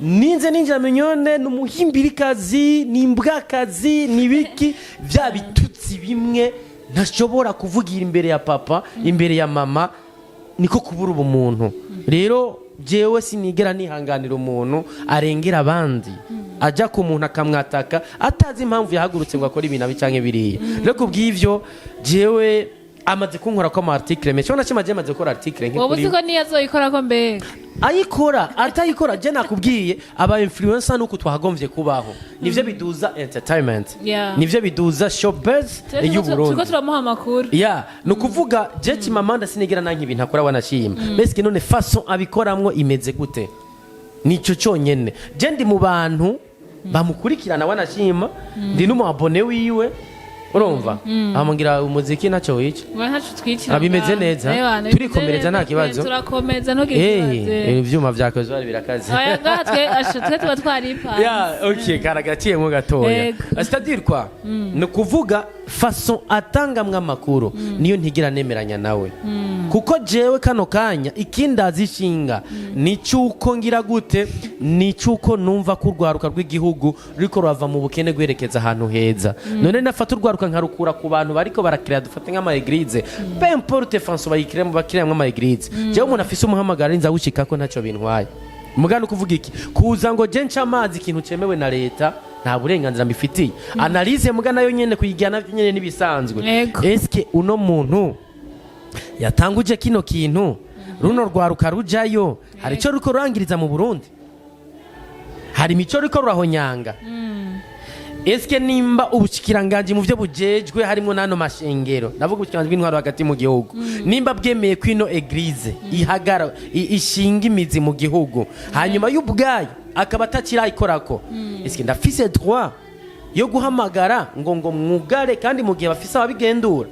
ninze ninjira minyone numuhimbirikazi nimbwakazi nibiki bya bitutsi bimwe ntashobora kuvugira imbere ya papa imbere ya mama niko kubura ubumuntu rero jewe sinigera nihanganira umuntu arengera abandi ajya ku muntu akamwataka atazi impamvu yahagurutse ngo akore ibintu abicanke biriya rero kubw'ivyo jewe amaze kunkora ko ama article menshi ubona kimaze amaze gukora article wowe uzi ko niyo azoyikora ko mbega ayikora atayikora je nakubwiye aba influencer nuko twahagomvye kubaho nivyo biduza entertainment nivyo biduza showbiz y'Uburundi tuko turamuha amakuru nukuvuga je Chimamanda sinigera nanki ibintu akora wanashima mbese none façon abikoramwo imeze gute nico cyonyene je ndi mu bantu bamukurikirana wanashima ndi numu abone wiwe urumva amugira umuziki naco wica abimeze neza turikomereza nta kibazo turakomeza ntugire ivyuma vyakoze bari birakaze oya gatwe tuba twaripa okay karagaciye mu gatoya c'est-à-dire quoi no kuvuga façon atangamwe amakuru niyo ntigira nemeranya nawe kuko jewe kano kanya ikindazishinga ni cyuko ngira gute ni cyuko numva kurwaruka rw'igihugu riko rava mu bukene gwerekeza ahantu heza none nafata urwaruka nkarukura ku bantu bariko barakira dufate nk'ama église peu importe François bayikiremo bakiremo ama église jewe umuntu afise umuhamagara inza wushika ko ntacyo bintwaye mugano kuvuga iki kuza ngo je nca amazi ikintu cemewe na leta nta burenganzira mbifitiye analyse mugana yo nyene kuyigana nyene nibisanzwe eske uno muntu yatanguje kino kintu runo rwaruka rujayo hari ico ruko rurangiriza mu Burundi hari imico ruko rurahonyanga eske nimba ubushikiranganje mu byo bujejwe harimo nano mashengero navuga ubushikiranganje bw'intwaro hagati mu gihugu nimba bwemeye kwino église ihagara ishinga imizi mu gihugu hanyuma y'ubwayo akaba atakira ikorako eske ndafise droit yo guhamagara ngo mwugare kandi mu gihe bafise ababigendura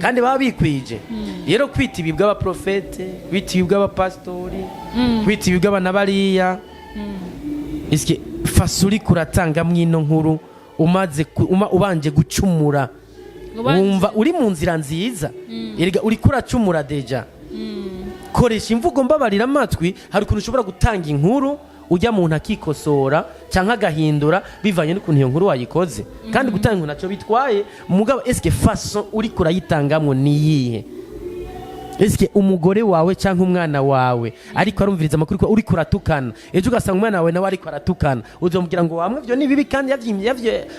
kandi baba bikwije rero kwita ibi bw'abaprofete kwita ibi bw'abapastori kwita ibi bw'abanabariya eske fasuri kuratanga mwino nkuru umaze ubanje gucumura wumva uri mu nzira nziza erega uri kuracumura deja koresha imvugo mbabarira amatwi hari ukuntu ushobora gutanga inkuru ujya mu ntakikosora cyangwa agahindura bivanye n'ukuntu iyo nkuru wayikoze kandi gutanga inkuru nacyo bitwaye mugabo eske façon uri kurayitangamwo niyihe eske umugore wawe cyangwa umwana wawe ariko arumviriza amakuru ko uri kuratukana ejo ugasanga umwana wawe nawe ariko aratukana uzomubwira ngo wamwe byo ni bibi kandi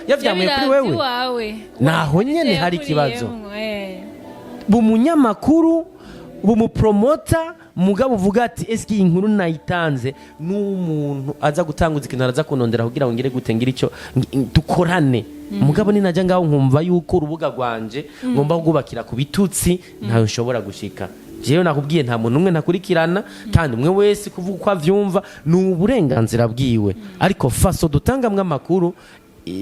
yavyamwe kuri wewe naho nyene hari kibazo bumunyamakuru bumupromota mugabo uvuga ati eske inkuru nayitanze n'umuntu aza gutanguza ikintu araza kunondera kugira ngo ngire gutengira ico dukorane mugabo ni najya ngaho nkumva yuko urubuga rwanje ngomba kugubakira ku bitutsi ntayo nshobora gushika jewe nakubwiye nta muntu umwe nakurikirana kandi umwe wese kuvuga uko avyumva n'uburenganzira bwiwe ariko faso dutangamwe amakuru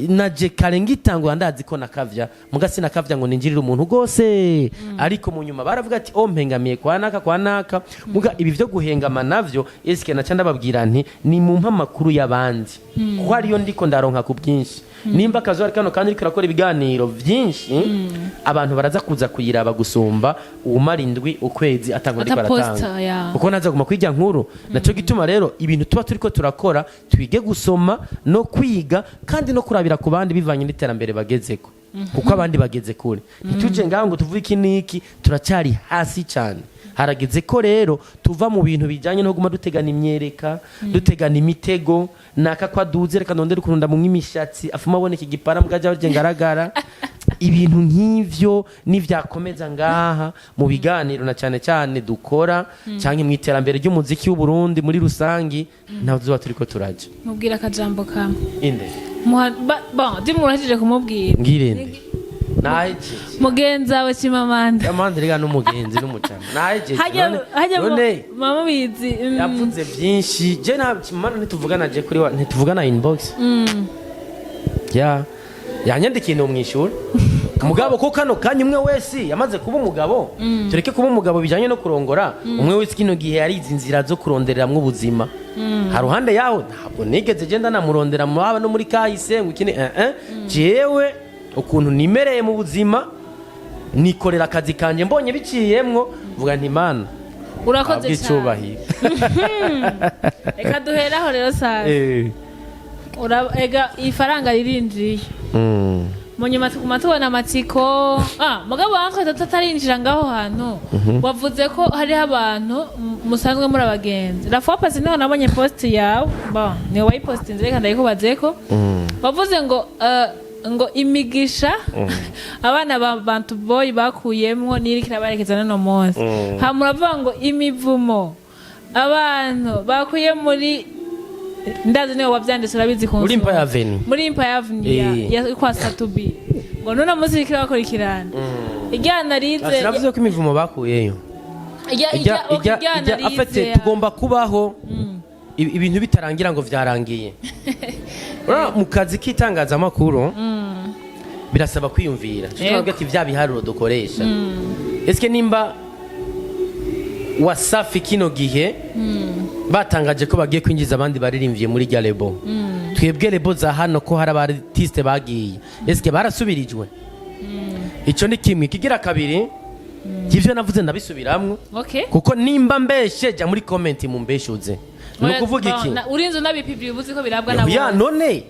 naje karenga itango ndazi ko nakavya mugasi nakavya ngo ninjirira umuntu gose ariko mu nyuma baravuga ati mpengamiye kwa naka muga ibi byo guhengama navyo eske naca ndababwira nti ni mu mpamakuru y'abandi ko ariyo ndiko ndaronka ku byinshi nimba kazo ari kano kandi kirakora ibiganiro byinshi abantu baraza kuza kuyiraba gusumba umarindwi ukwezi atangwa ndiko baratanga uko naza guma kwijya nkuru naco gituma rero ibintu tuba turiko turakora twige gusoma no kwiga kandi no kurabira ku bandi bivanye n'iterambere bagezeko kuko abandi bageze kure ntituje ngaho ngo tuvuge iki niki turacyari hasi cyane harageze ko rero tuva mu bintu bijanye no guma dutegana imyereka dutegana imitego naka kwa duze reka ndondere kurunda mu mwimishatsi afuma abone iki gipara mugaje aje ngaragara ibintu nk'ivyo nivyakomeza ngaha mu biganiro na cyane cyane dukora cyangwa mwiterambere ry'umuziki w'u Burundi muri rusangi ntazo turiko turaje mubwira akajambo kamwe inde dimurashije kumubwira ngirende naje mugenza we Chimamanda Chimamanda rega n'umugenzi n'umucana naje none mama bizi yavuze byinshi je na Chimamanda ntituvugana je kuri ntituvugana inbox yanyandikiye no mwishura umugabo ko kano kanya umwe wese yamaze kuba umugabo tureke kuba umugabo bijanye no kurongora umwe wese kino gihe yari inzira zo kurondereramwe ubuzima haruhande yaho ntabwo nigeze genda namurondera mu haba no muri kahise ngukine jewe ukuntu nimereye mu buzima nikorera akazi kanje mbonye biciyemwo vuga nti mana urakoze cyane reka duheraho rero sabe ega ifaranga ririnjiye munyuma tukuma tubona amatsiko mugabo wankwe tatarinjira ngaho hantu wavuze ko hariho abantu musanzwe muri abagenzi rafuwa pasi niho nabonye post yawe niwe wayipostinze reka ndayikubazeko wavuze ngo ngo imigisha abana ba Bantu Boy bakuyemwo nirikira barekezana no munsi hamuravuga ngo imivumo abantu bakuye muri ndazi niwe wavyanditse urabizi ku muri EmpireAvenue muri EmpireAvenue ya kwa Satubi ngo none munsi rikira bakurikirana ijyana rize navuze ko imivumo bakuyeyo ijya afite tugomba kubaho ibintu bitarangira ngo vyarangiye mu kazi k'itangazamakuru birasaba kwiyumvira tuvuga ati vya biharuro dukoresha eske nimba Wasafi kino gihe batangaje ko bagiye kwinjiza abandi baririmvye muri Galebo twebwe lebo za hano ko hari abartiste bagiye eske barasubirijwe ico ni kimwe kigira kabiri ivyo navuze ndabisubiramwo kuko nimba mbeshe ja muri comment mu mbeshuze nukuvuga iki urinzo nabipipi ubuzi ko birabwa nabo ya none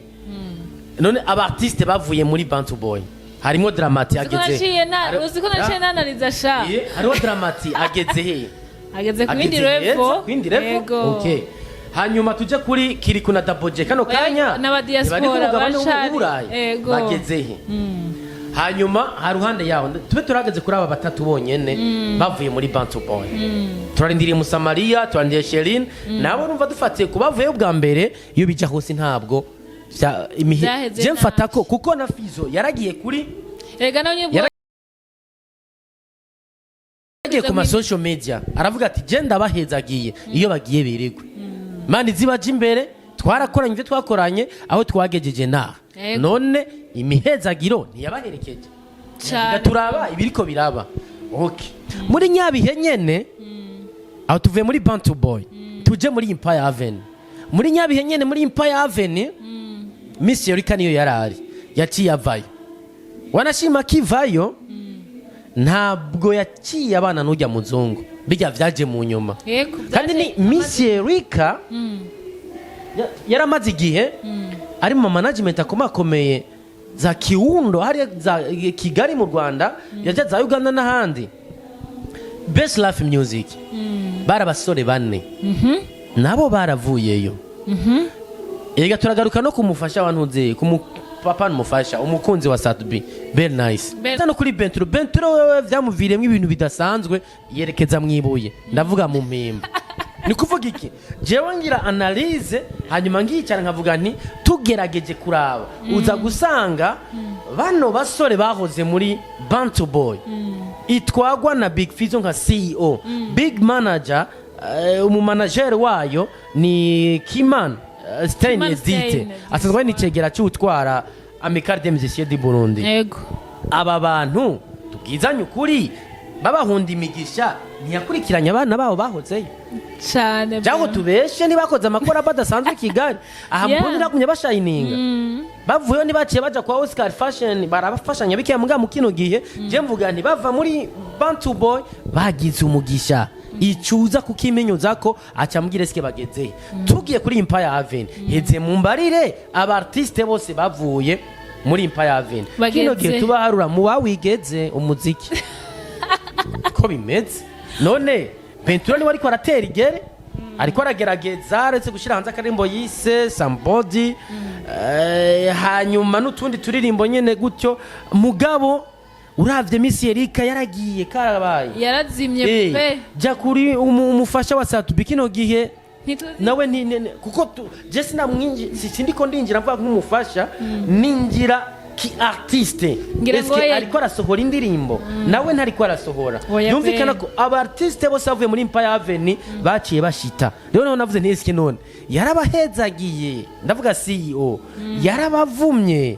abartiste bavuye muri Bantu Boy harimo Dramati ageze uzi ko naciye nanariza sha hariho Dramati ageze he ageze ku bindi level okay hanyuma tuje kuri Kiriku na Daboje kano kanya n'abadiaspora bashari bageze he hanyuma haruhande yaho tube turageze kuri aba batatu bonyene bavuye muri Bantu Boy turarindiriye Musamaria turarindiriye Sherine nabo numva dufatiye kubavuye bwa mbere iyo bija hose ntabwo je mfata ko kuko na Fizo yaragiye kuri yagiye ku ma social media aravuga ati je ndabahezagiye iyo bagiye biregwe mani zibaje imbere twarakoranye ivyo twakoranye aho twagejeje na none imihezagiro ntiyabaherekeje turaba ibiriko biraba okay muri nyabihe nyene aho tuvuye muri Bantu Boy tuje muri EmpireAvenue muri nyabihe nyene muri EmpireAvenue Miss Yorika niyo yarari yaciye avayo wanashima kivayo ntabwo yaciye abana n'ujya muzungu bijya vyaje mu nyuma kandi ni Miss Yorika yaramaze igihe ari mu management akomakomeye za Kiwundo hari za Kigali mu Rwanda yaje za Uganda n'ahandi Best Life Music barabasore bane nabo baravuyeyo ega turagaruka no kumufasha abantu nze papa n'umufasha umukunzi wa Satubi very nice no kuri Bentro wewe vyamuviremwe ibintu bidasanzwe yerekeza mwibuye ndavuga mu mpimba ni kuvuga iki jewe ngira analyse hanyuma ngicara nkavuga nti tugerageje kuraba uza gusanga bano basore bahoze muri Bantu Boy itwagwa na Big Fizo nka CEO big manager umumanager wayo ni Kimana Stein Edite asanzwe ni cegera cy'utwara Amical des Musiciens du Burundi yego aba bantu tubwizanye ukuri babahunda imigisha ntiyakurikiranye abana babo bahozeyo cyane byago tubeshe nibakoze amakora badasanzwe Kigali aha mbonera kumye bashayininga bavuye nibaciye baja kwa Oscar Fashion barabafashanya bikiye muga mu kino gihe je mvuga nti bava muri Bantu Boy bagize umugisha icuza kukimenyuza ko acambwire sike bageze tugiye kuri EmpireAvenue heze mu mbarire abartiste bose bavuye muri EmpireAvenue kino gihe tubaharura mu bawigeze umuziki ko bimeze none Bentro ni wariko aratera igere ariko aragerageza aretse gushira hanze akarimbo yise Somebody hanyuma n'utundi turirimbo nyene gutyo mugabo uravye Miss Erika yaragiye karabaye yarazimye pe ja kuri umufasha wa Satubi kino gihe nawe kuko je sindiko ndinjira mvuga nk'umufasha ninjira ki artiste eske ariko arasohora indirimbo nawe ntariko arasohora yumvikana ko aba artiste bose bavuye muri EmpireAvenue baciye bashita rero nawe navuze ntiske none yarabahezagiye ndavuga CEO yarabavumye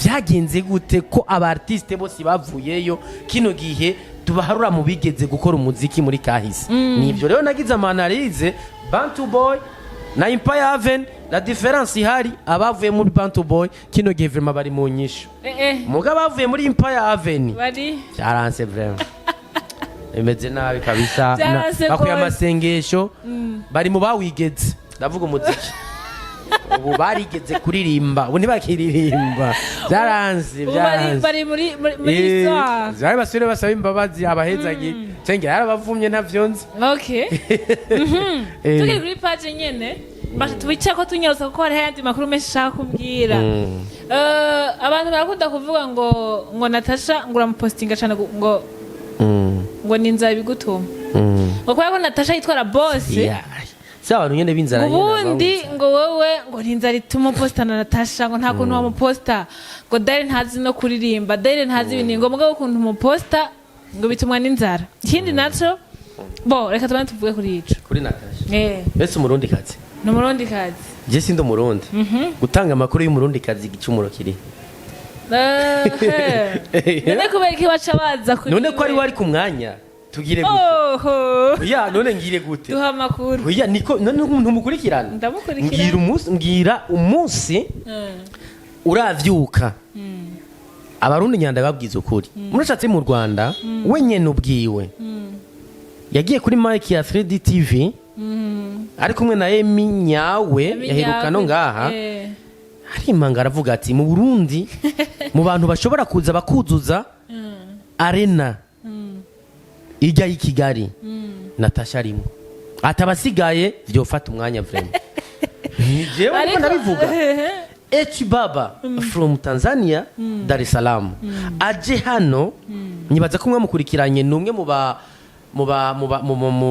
byagenze gute ko aba artiste bose bavuyeyo kino gihe tubaharura mu bigeze gukora umuziki muri kahise nivyo rero nagize amanalize Bantu Boy na EmpireAvenue la difference ihari abavuye muri Bantu Boy kino gihe vraiment bari mu nyisho muga bavuye muri EmpireAvenue bari cyaranse vraiment imeze nabi kabisa bakuye amasengesho bari mu bawigeze ndavuga umuziki ubu barigeze kuririmba ubu ntibakiririmba byaranze bari muri histoire zari basubire basaba imbabazi abahezagi cyangwa yarabavumye ntavyonze okay tukiri kuri page nyene basha tubica ko tunyarusa ko hari ayandi makuru menshi shaka kubwira abantu barakunda kuvuga ngo Natasha ngo uramupostinga cyane ngo ninza bigutuma ngo kubera ko Natasha yitwara boss abantu nyene binzara nyene ubundi ngo wowe ngo ninza rituma posta na Natasha ngo nta kuntu wamuposta ngo Daire ntazi no kuririmba Daire ntazi ibintu mugabo kuntu umuposta ngo bitumwa n'inzara ikindi naco bo reka tubane tuvuge kuri ico kuri Natasha bese umurundi kazi no murundi kazi je sindo murundi gutanga amakuru y'umurundi kazi igicumuro kiri none kubera iki baca baza kuri none ko ari wari ku mwanya tugire gute none ngire gute duha amakuru niko none umuntu mukurikirana mbwira umunsi uravyuka abarundi nyanda babwiza ukuri murashatse mu Rwanda wenyene ubwiwe yagiye kuri mic ya 3D TV ari kumwe na Nyawe yaheruka no ngaha arimanga aravuga ati mu Burundi mu bantu bashobora kuza bakuzuza arena ijya y'Ikigali Natasha arimo atabasigaye vyofata umwanya vraiment jewe ariko ndabivuga Baba from Tanzania Dar es Salaam aje hano nyibaza ko mwamukurikiranye numwe mu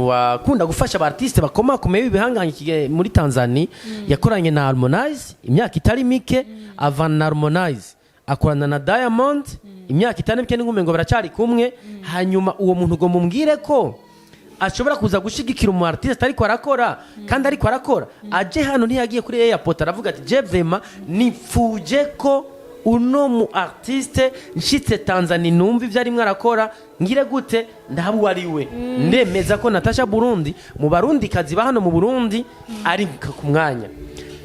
bakunda gufasha abartiste bakomakomeye bibihanganye muri Tanzania yakoranye na Harmonize imyaka itari mike avana na Harmonize akorana na Diamond imyaka itari mike n'ingumengo baracari kumwe hanyuma uwo muntu ngo mumbwire ko ashobora kuza gushigikira umu artiste ariko arakora kandi ariko arakora aje hano ntiyagiye kuri airport aravuga ati je vraiment nifuje ko uno mu artiste nshitse Tanzania numva ivyo ari mwarakora ngire gute ndabu wari we ndemeza ko Natasha Burundi mu barundi kazi ba hano mu Burundi ari ku mwanya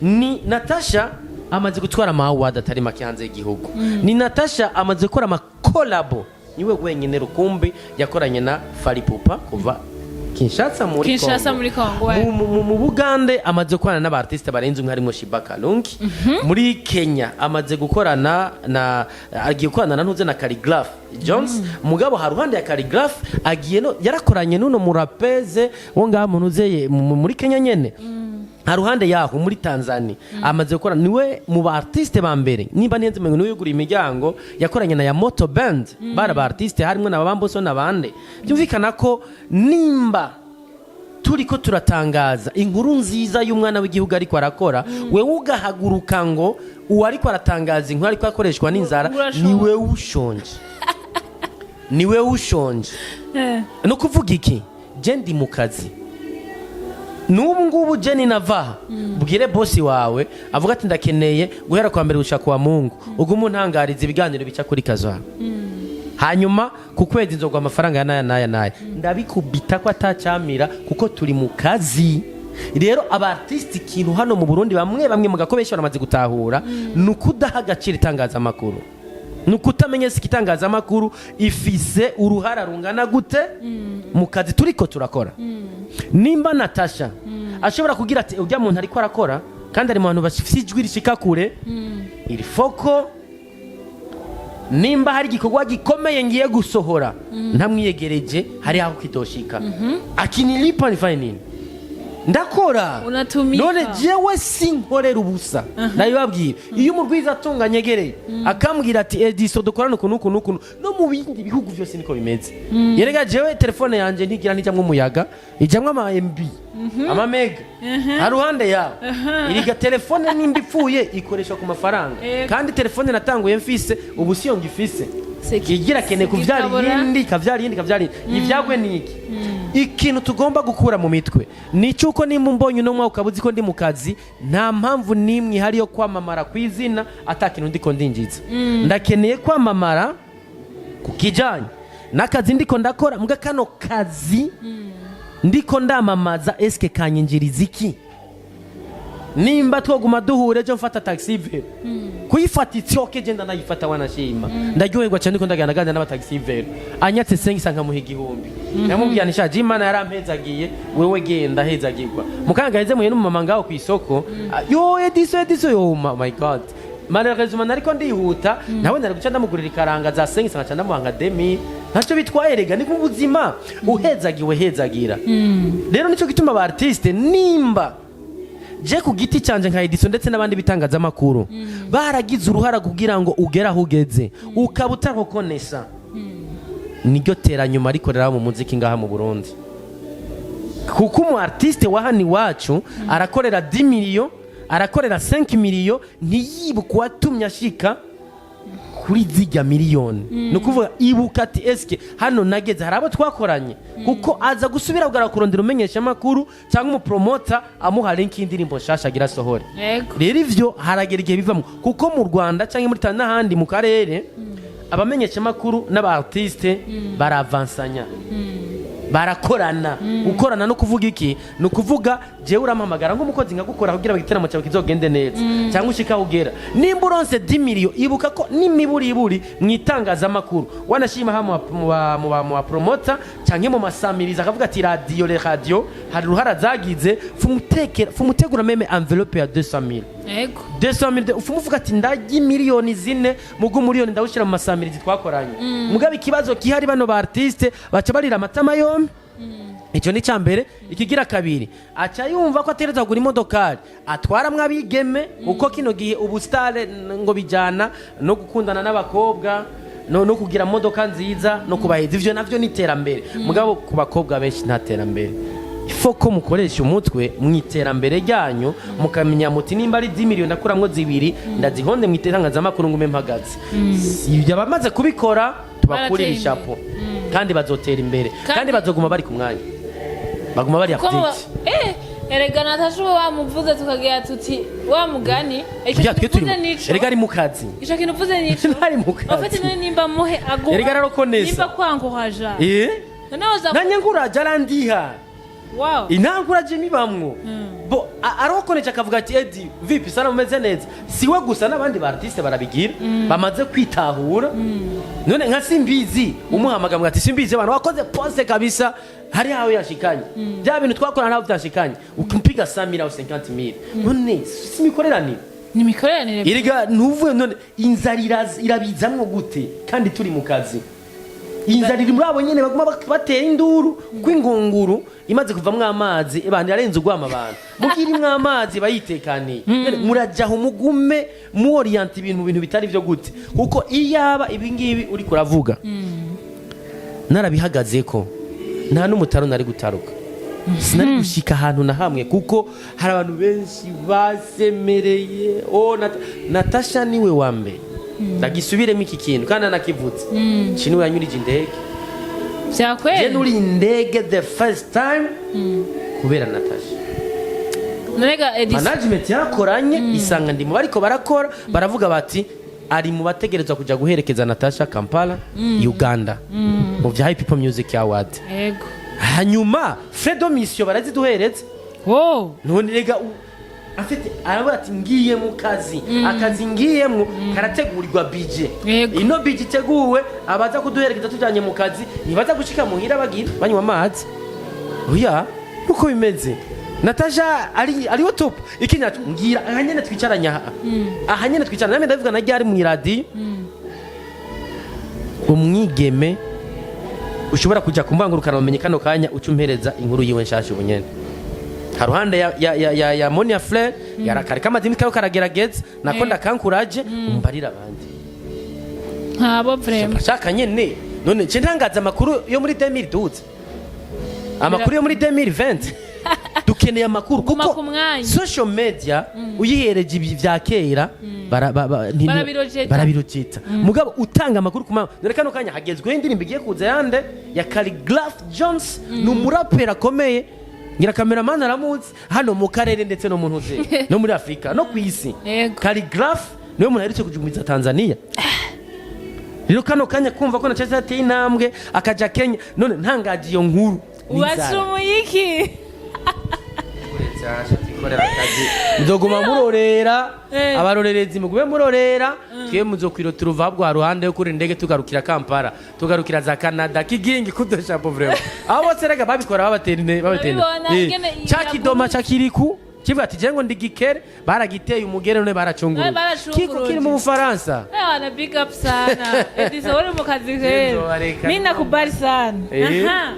ni Natasha amaze gutwara amaward atari make hanze y'igihugu ni Natasha amaze gukora ama collabo niwe gwenyene rukumbi yakoranye na Faripupa kuva Kinshasa muri Kongo mu Bugande amaze gukorana n'abartiste barenze umwe harimo Shiba Kalungi muri Kenya amaze gukorana na agiye gukorana na ntuze na Calligraph Jones mugabo haruhande ya Calligraph agiye no yarakoranye nuno murapeze wo ngaha munuzeye muri Kenya nyene haruhande yaho muri Tanzania amaze gukora niwe mu artiste ba mbere nimba nyenze mengo niwe yugura imiryango yakoranye na ya Moto Band bara ba artiste harimo n'abamboso nabande byumvikana ko nimba turiko turatangaza inkuru nziza y'umwana w'igihugu ariko arakora wewe ugahaguruka ngo uwo ariko aratangaza inkuru ariko akoreshwa n'inzara niwe ushonje no kuvuga iki je ndi mu kazi nubu ngubu Jenny navaha bwire bosi wawe avuga ati ndakeneye guhera kwa mbere gushaka wa Mungu ugumu ntangariza ibiganiro bica kuri kazo hanyuma ku kwezi nzogwa amafaranga ya naya ndabikubita ko atacamira kuko turi mu kazi rero abartiste ikintu hano mu Burundi bamwe mugakobesha baramaze gutahura nukudaha agaciro itangaza makuru nukutamenya ikitangaza makuru ifise uruhara rungana gute mu kazi turiko turakora nimba Natasha ashobora kugira ati ujya muntu ariko arakora kandi ari mu bantu bashijwe rishika kure iri foko nimba hari gikorwa gikomeye ngiye gusohora ntamwiyegereje hari aho kidoshika akinilipa nifanye nini ndakora none jewe sinkorera ubusa nabibabwira iyo umurwiza atunganye gereye akambwira ati Edisson dukorana ukuntu no mu bindi bihugu byose niko bimeze yerega jewe telefone yanje ntigira nijamwe umuyaga ijamwe ama MB ama mega haruhande yawe iriga telefone nimba ipfuye ikoresha ku mafaranga kandi telefone natanguye mfise ubu siyo ngifise igira kene kuvyari yindi ivyagwe niki ikintu tugomba gukura mu mitwe ni cyuko nimba mbonye no mwa ukabuzi ko ndi mu kazi nta mpamvu nimwe hari yo kwamamara kwizina atakintu ndiko ndinjiza ndakeneye kwamamara kukijanye nakazi ndiko ndakora mbwa kano kazi ndiko ndamamaza eske kanyinjiriza iki nimba twoguma duhure je mfata taxi vero kuyifata itsoke je ndanayifata wanashima ndaryoherwa cyane ko ndagana n'aba taxi vero anyatse sengisa nkamuha igihumbi namubwiye nishaje Imana yarampezagiye wewe genda hezagirwa mukanga heze muye n'umama ngaho ku isoko yo Edisson yo oh my god malheureusement nariko ndihuta nawe nari guca ndamugurira ikaranga za sengisa nkaca ndamuhanga demi ntacyo bitwaye rega ni kubuzima uhezagiwe hezagira rero nico gituma aba artiste nimba je ku giti cyanje nka Edisson ndetse n'abandi bitangaza makuru baragize uruhara kugira ngo ugera hugeze ukabuta kokonesa niryo tera nyuma ariko rero mu muziki ngaha mu Burundi kuko umu artiste wa hani wacu arakorera 10 million arakorera 5 million ntiyibuka watumye ashika kuri ziga miliyoni nukuvuga ibuka ati eske hano nageze harabo twakoranye kuko aza gusubira kugara kurondera umenyesha makuru cyangwa umupromoter amuha link y'indirimbo shasha agira sohore rero ivyo haragera igihe bivamo kuko mu Rwanda cyangwa muri Tanzania handi mu karere abamenyesha makuru n'aba artiste baravansanya barakorana ukorana no kuvuga iki no kuvuga je urampamagara ngo umukozi ngakukora kugira bagiteramo cyawe kizogende neza cyangwa ushika ugera nimba uronse 10 million ibuka ko nimiburi mwitangaza makuru wanashima hamwe mu promoter cyangwa mu masamiriza akavuga ati radio hari ruhara zagize fumutegura meme envelope ya 200,000 ego 200,000 ufumuvuga ati ndaji miliyoni 4 mugo miliyoni ndawushira mu masamirizi twakoranye mugabe ikibazo kihari bano ba artiste baca barira amatama yombi icyo ni cyambere ikigira kabiri acha yumva ko atereza kugura imodokari atwara mwabigeme uko kino gihe ubustare ngo bijana no gukundana n'abakobwa no kugira modoka nziza no kubaheza ivyo navyo ni terambere mugabo ku bakobwa benshi nta terambere ifoko mukoresha umutwe mwiterambere ryanyu mukamenya muti nimba ari 10 million ndakuramwo 2 ndazihonde mwiterangaza makuru ngume mpagaze ibyo bamaze kubikora tubakuri ishapo kandi bazotera imbere kandi bazoguma bari ku mwanya baguma bari update erega natashuwe wamuvuze tukagira tuti wa mugani icyo kivuze nico erega ari mukazi icyo kintu uvuze nico ntari mukazi afite nimba muhe ago erega raro neza nimba kwanguhaja nanye nguraje arandiha wow inanguraje mibamwo bo arokoneje akavuga ati Edi vipi sana mumeze neza siwe gusa n'abandi ba artiste barabigira bamaze kwitahura none nka simbizi umuhamaga mwati simbizi abantu wakoze pose kabisa hari hawe yashikanye bya bintu twakorana naho byashikanye ukimpiga 100,000 au 50,000 none simikoreranire ni mikoreranire iriga nuvuye none inzarira irabizamwo gute kandi turi mu kazi inzarira muri abo nyene baguma batera induru kw'ingunguru imaze kuvamwe amazi ebandi yarenze ugwama abantu mugirimwe amazi bayitekaniye murajaho mugume mu orient ibintu bitari byo gute kuko iyaba ibingibi uri kuravuga narabihagaze ko nta n'umutaro nari gutaruka sinari gushika ahantu na hamwe kuko hari abantu benshi basemereye Natasha niwe wambe ndagisubiremo iki kintu kandi anakivutse chiniwe yanyurije indege byakwere je nuri indege the first time kubera Natasha nega Edisson management yakoranye isanga ndimo bariko barakora baravuga bati ari mu bategerezwa kuja guherekeza Natasha Kampala Uganda mu vya High People Music Award yego hanyuma Fredo Mission baraziduhereze none rega afite aravuga ati ngiye mu kazi akazi ngiyemo karategurirwa budget ino budget teguwe abaza kuduherekeza tujanye mu kazi nibaza gushika muhira bagira banywa amazi oya uko bimeze Natasha ari top ikinyatu ngira ahanyene twicaranya ahanyene twicarana name ndavuga najya ari mu radio umwigeme ushobora kuja kumbangurukana bamenye kano kanya ucumpereza inkuru yiwe nshasha ubunyene haruhande ya Monia Fleur yarakari kama dimi kayo karagerageza nakonda kankuraje umbarira abandi ntabo vraiment shaka nyene none je ntangaza amakuru yo muri 2012 amakuru yo muri 2020 dukeneye amakuru kuko social media uyihereje ibya kera barabirojeta mugabo utanga amakuru kuma none kano kanya hagezweho indirimbo igiye kuza yande ya Calligraph Jones n'umurapera akomeye ngira cameraman aramuzi hano mu karere ndetse no mu ntuze no muri Afrika no kwisi Calligraph niwe muntu aherutse kujugumiza Tanzania rero kano kanya kumva ko nacaje ateye intambwe akaja Kenya none ntangaje iyo nkuru wasumuyiki bikorera akazi muzoguma murorera abarorerezi mugube murorera twe muzokwirota uruva ruhande yo kuri indege tugarukira Kampala tugarukira za Canada kigingi kudosha po vraiment abo bose rega babikora babaterne cyakidoma cyakiriku kivuga ati jengo ndigikere baragiteye umugere none baracungura kiko kiri mu Bufaransa na big up sana Edisson uri mu kazi kero mimi nakubali sana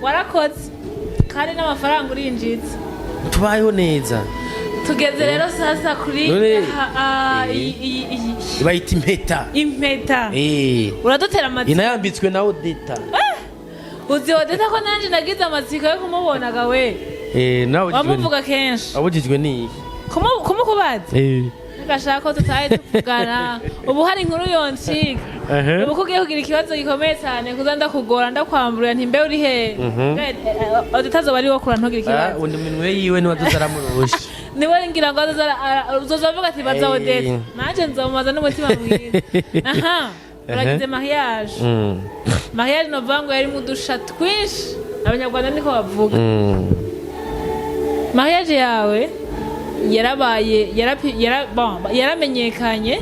warakoze kandi n'amafaranga urinjiza tubayeho neza tugeze rero sasa kuri bayita impeta uradutera amatsiko inayambitswe na Odeta uzi Odeta ko nanje nagize amatsiko yo kumubonaga we nawe wamuvuga kenshi abujijwe ni kumukubaza gashaka ko tutaye tuvugana ubu hari inkuru yonshiga ubu kugiye kugira ikibazo gikomeye cyane kuzanda kugora ndakwamburira nti mbe uri he Odetazo bari wo kurantogera ikibazo undi minwe yiwe ni waduzaramurushi niwe ngira ngo uzozavuga ati baza Odeta naje nzomubaza n'umutima mwiza uragize mariage novango yari mu dusha twinshi abanyarwanda niko bavuga mariage yawe yarabaye yaramenyekanye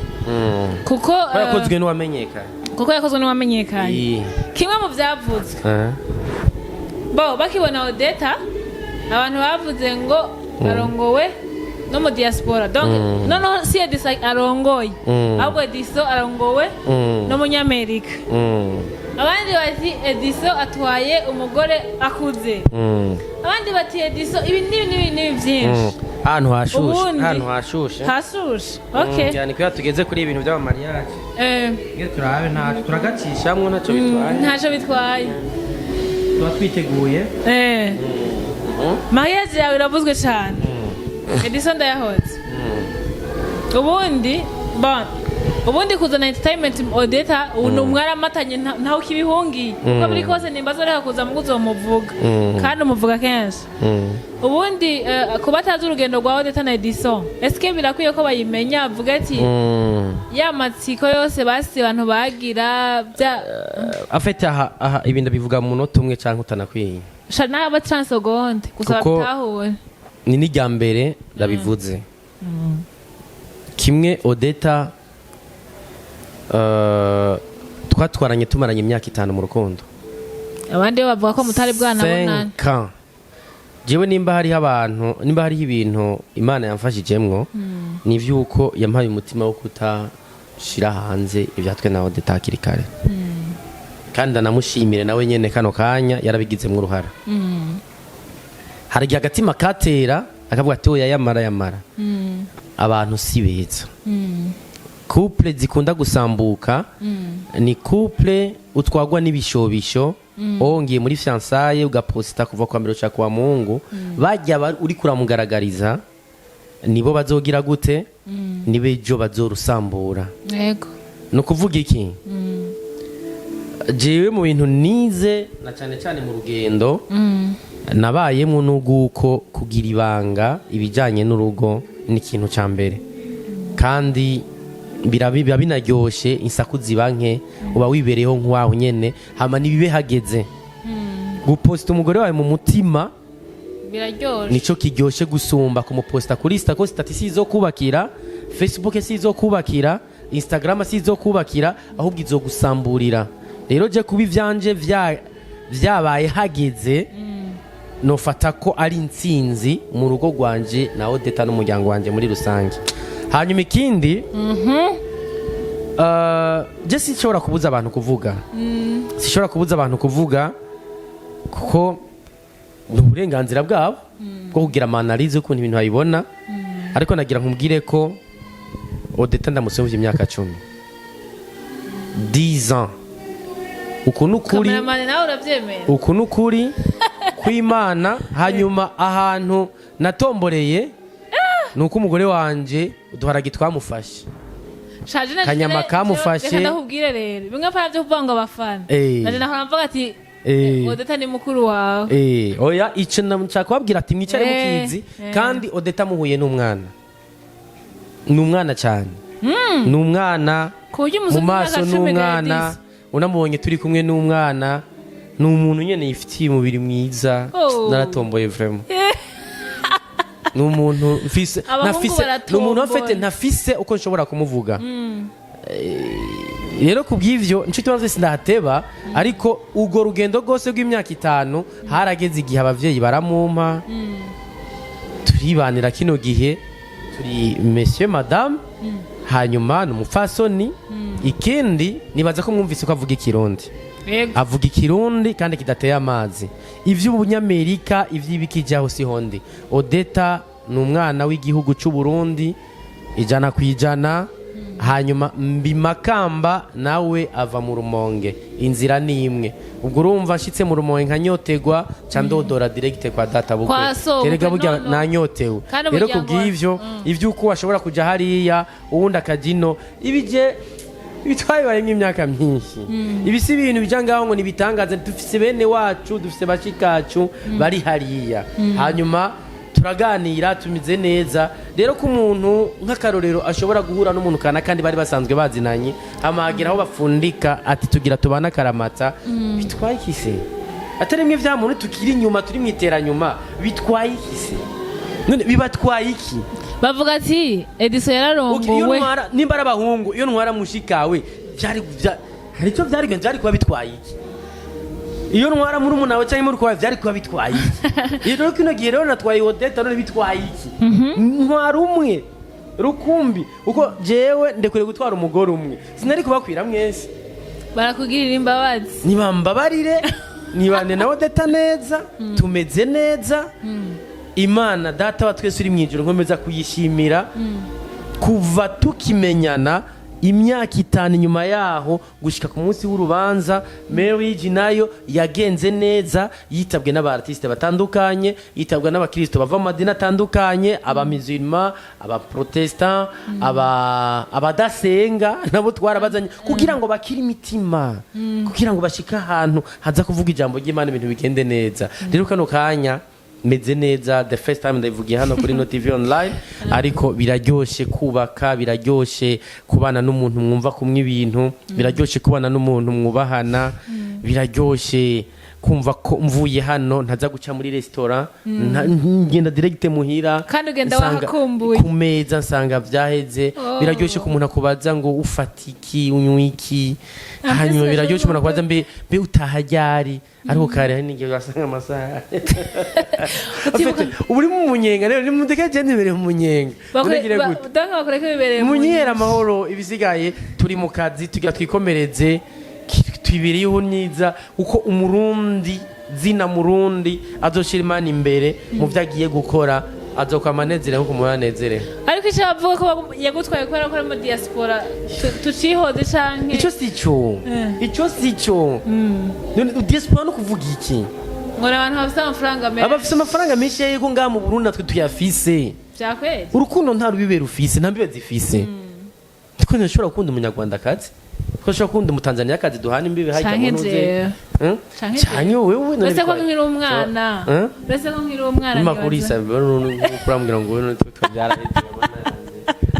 kuko yakozwe n'uwamenyekanye kimwe mu byavuzwe bakibona Odeta abantu bavuze ngo arongowe no mu diaspora donc no si Edisson arongoye ahubwo Edisson arongowe no munyamerika abandi bati Edisson atwaye umugore akuze abandi bati Edisson ibi ni byinshi hano hashushe okay cyane ko tugeze kuri ibintu by'amariage iyo turabe turagacishamwe ntacyo bitwaye tuba twiteguye mariage yawe iravuzwe cyane Edisson ndayahoze ubundi kuzana entertainment Odeta ni umwaramatanye ntaho kibihungiye kuko buri kose nimbazo reka kuza mu uzomuvuga kandi umuvuga kenshi ubundi kuba atazi urugendo rwa Odeta na Edisson eske birakwiye ko bayimenya avuga ati ya matsiko yose basi abantu bagira afite aha ibintu bivuga mu munota umwe cyangwa utanakwiye shana aba 30 secondes kusaba bitahure ni n'ijya mbere rabivuze kimwe Odeta twatwaranye tumaranye imyaka 5 mu rukundo abandi bavuga ko mutari bwanabonana jewe nimba hariho ibintu Imana yamfashijemwo ni vyuko yampaye umutima wo kutashira hanze ivyatwe na Odeta akiri kare kandi anamushimire nawe nyene kano kanya yarabigizemwo uruhara hari agatima katera akavuga ati oya yamara abantu si beza couple zikunda gusambuka ni couple utwagwa n'ibishobisho ongiye muri fiançailles ugaposta kuva kwa mbere uca kwa Mungu bajya uri kuramugaragariza nibo bazogira gute nibejo bazorusambura yego no kuvuga iki jewe mu bintu nize na cyane mu rugendo nabayemo nuguko kugira ibanga ibijanye n'urugo ni ikintu ca mbere kandi birabiba binaryoshe insaku zibanke uba wibereho nk'waho nyene hama nibibe hageze guposta umugore wawe mu mutima biraryoshe nico kiryoshe gusumba kumuposta kuri status sizo kubakira Facebook sizo kubakira Instagram sizo kubakira ahubwo izogusamburira rero je kuba ivyanje vyabaye hageze nofata ko ari intsinzi mu rugo rwanje na Odeta n'umuryango wanje muri rusange hanyuma ikindi je sinshobora kubuza abantu kuvuga kuko ni uburenganzira bwabo bwo kugira amanalize ukuntu ibintu babibona ariko nagira nkubwire ko Odeta ndamusubije imyaka 10 ans uku nukuri kw'Imana hanyuma ahantu natomboreye nuko umugore wanje uduharagi twamufashe kanyama kamufashe reka ndakubwire rero bimwe pana byo kuvuga ngo abafana naje nahora mvuga ati Odeta ni mukuru wawe oya ico nshaka kubabwira ati mwicare mukizi kandi Odeta muhuye n'umwana cyane n'umwana mu maso n'umwana unamubonye turi kumwe n'umwana n'umuntu nyene yifitiye umubiri mwiza naratomboye vraiment n'umuntu mfise n'umuntu afite ntafise uko nshobora kumuvuga rero kubw'ivyo nico tumaze sindateba ariko ugo rugendo rwose rw'imyaka 5 harageze igihe abavyeyi baramumpa turibanira kino gihe turi monsieur madame hanyuma n'umupfasoni ikindi nibaza ko mwumvise ko avuga ikirundi avuga ikirundi kandi kidateye amazi ivy'ubunyamerika ivy'ibikijyaho sihondi Odeta n'umwana w'igihugu cy'u Burundi 100%. Hanyuma Mbimakamba nawe ava mu Rumonge inzira ni imwe ubwo urumva nshitse mu Rumonge nkanyotegwa candodora direct kwa data bukwe terega burya nanyotewe rero kubw'ivyo ivyuko washobora kuja hariya uwundi akajino ibije bitwaye nk'imyaka myinshi ibisi ibintu bijangaho ngo nibitangaze dufise bene wacu dufise bashikacu bari hariya hanyuma turaganira tumize neza rero ko umuntu nk'akarorero ashobora guhura n'umuntu kana kandi bari basanzwe bazinanye amagira aho bafundika ati tugira tubana karamata bitwaye ikise atari mwe vya muntu tukiri inyuma turi mwitera nyuma bitwaye ikise none bibatwaye iki bavuga ati Edisson yararongowe nimba arabahungu iyo ntwara mushikawe byari hari cyo byari kuba bitwaye iki iyo ntwara muri umuntu wawe cyangwa muri kwawe byari kuba bitwaye iki rero kino gihe rero natwaye Odeta none bitwaye iki ntwara umwe rukumbi uko jewe ndekure gutwara umugore umwe sinari kubakwira mwese barakugirira imbabazi nibambabarire nibane na Odeta neza tumeze neza Imana data wa twese uri mwijuru nkomeza kuyishimira kuva tukimenyana imyaka 5 nyuma yaho gushika ku munsi w'urubanza marriage nayo yagenze neza yitabwe n'abartiste batandukanye yitabwe n'abakristo bava mu madini atandukanye aba musulman aba protestant abadasenga nabo twarabazanye kugira ngo bakire imitima kugira ngo bashika ahantu haza kuvuga ijambo ry'Imana ibintu bigende neza rero kano kanya meze neza the first time ndavugiye hano kuri no TV online ariko biraryoshe kubaka biraryoshe kubana n'umuntu mwumva kumwe ibintu biraryoshe kubana n'umuntu mwubahana biraryoshe kumva ko mvuye hano ntaza guca muri restaurant ngenda direct muhira kandi ugenda wakumbuye kumeza nsanga vyaheze biraryoshe ku muntu akubaza ngo ufatiki unywiki hanyuma biraryoshe umuntu akubaza mbe utahajyari ariko kare hari n'igihe wasanga amasaha uri mu munyenga rero nimudeke je nibere mu munyenga uragire gute bakureke bibereye mu munyera amahoro ibisigaye turi mu kazi tugira twikomereze twibiri y'unyiza uko umurundi zina murundi azoshira Imana imbere mu vyagiye gukora azokamanezere nko kumunezere ariko icyo bavuga ko yagutwaye kubera ko mu diaspora tucihoze canke ico sico none diaspora no kuvuga iki ngo abantu bafite amafaranga menshi abafite amafaranga menshi yego ngaha mu Burundi natwe tuyafise vyakweze urukundo nta rubibera ufise nta mbibe zifise twone nshobora gukunda umunyarwanda kazi ko nshobora gukunda umutanzania kazi duhana imbibe hajya mu nuze canke wewe bese ko nkiri umwana nimakurisa kurambwira ngo wewe tubyara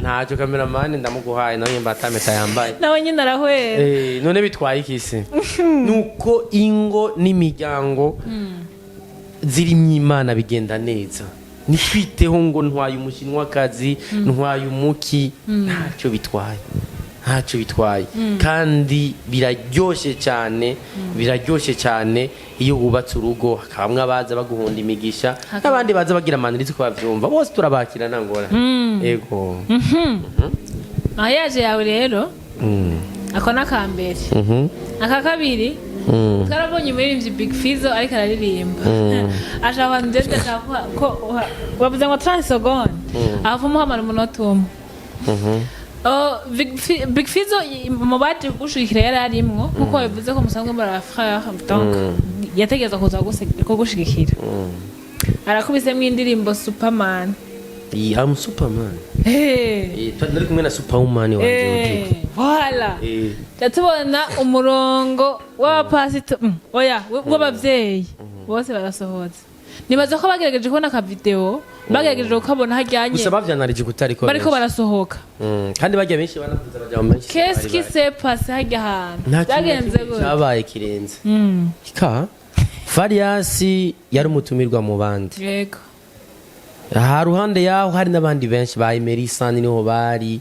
ntacyo cameraman ndamuguhaye nawe mbatameta yambaye nawe nyine arahwera none bitwaye ikisi nuko ingo n'imiryango ziri myimana bigenda neza nitwiteho ngo ntwaye umushinwa kazi ntwaye umuki ntacyo bitwaye kandi biraryoshe cyane iyo wubatse urugo hakabamwe abaza baguhunda imigisha n'abandi baza bagira amanirizi ko bavyumva bose turabakira ntangora yego yaje yawe rero ako nakambere aka kabiri twarabonye umuririmbyi Big Fizzo ariko araririmba ashaka ndende ko bavuze ngo 30 secondes avuma hamara umunota umwe Big Fizzo mu baje gushikira yari arimwo kuko bivuze ko musanzwe muri frère donc yategeza kuza gushigikira arakubisemo indirimbo Superman I'm Superman nari kumwe na Superwoman wanje voilà tatubona umurongo w'abapasito w'abavyeyi bose barasohotse nibaza ko bagerageje kubona ka video bagerageje ukabona hajyanye gusa bavyanarije kutariko bariko barasohoka kandi bajya benshi banavuze baje mu menshi qu'est-ce qui s'est passé hajya ahantu byagenze gute cyabaye kirenze ka Fariasi yari umutumirwa mu bandi yego aha ruhande yaho hari n'abandi benshi ba Edisson niho bari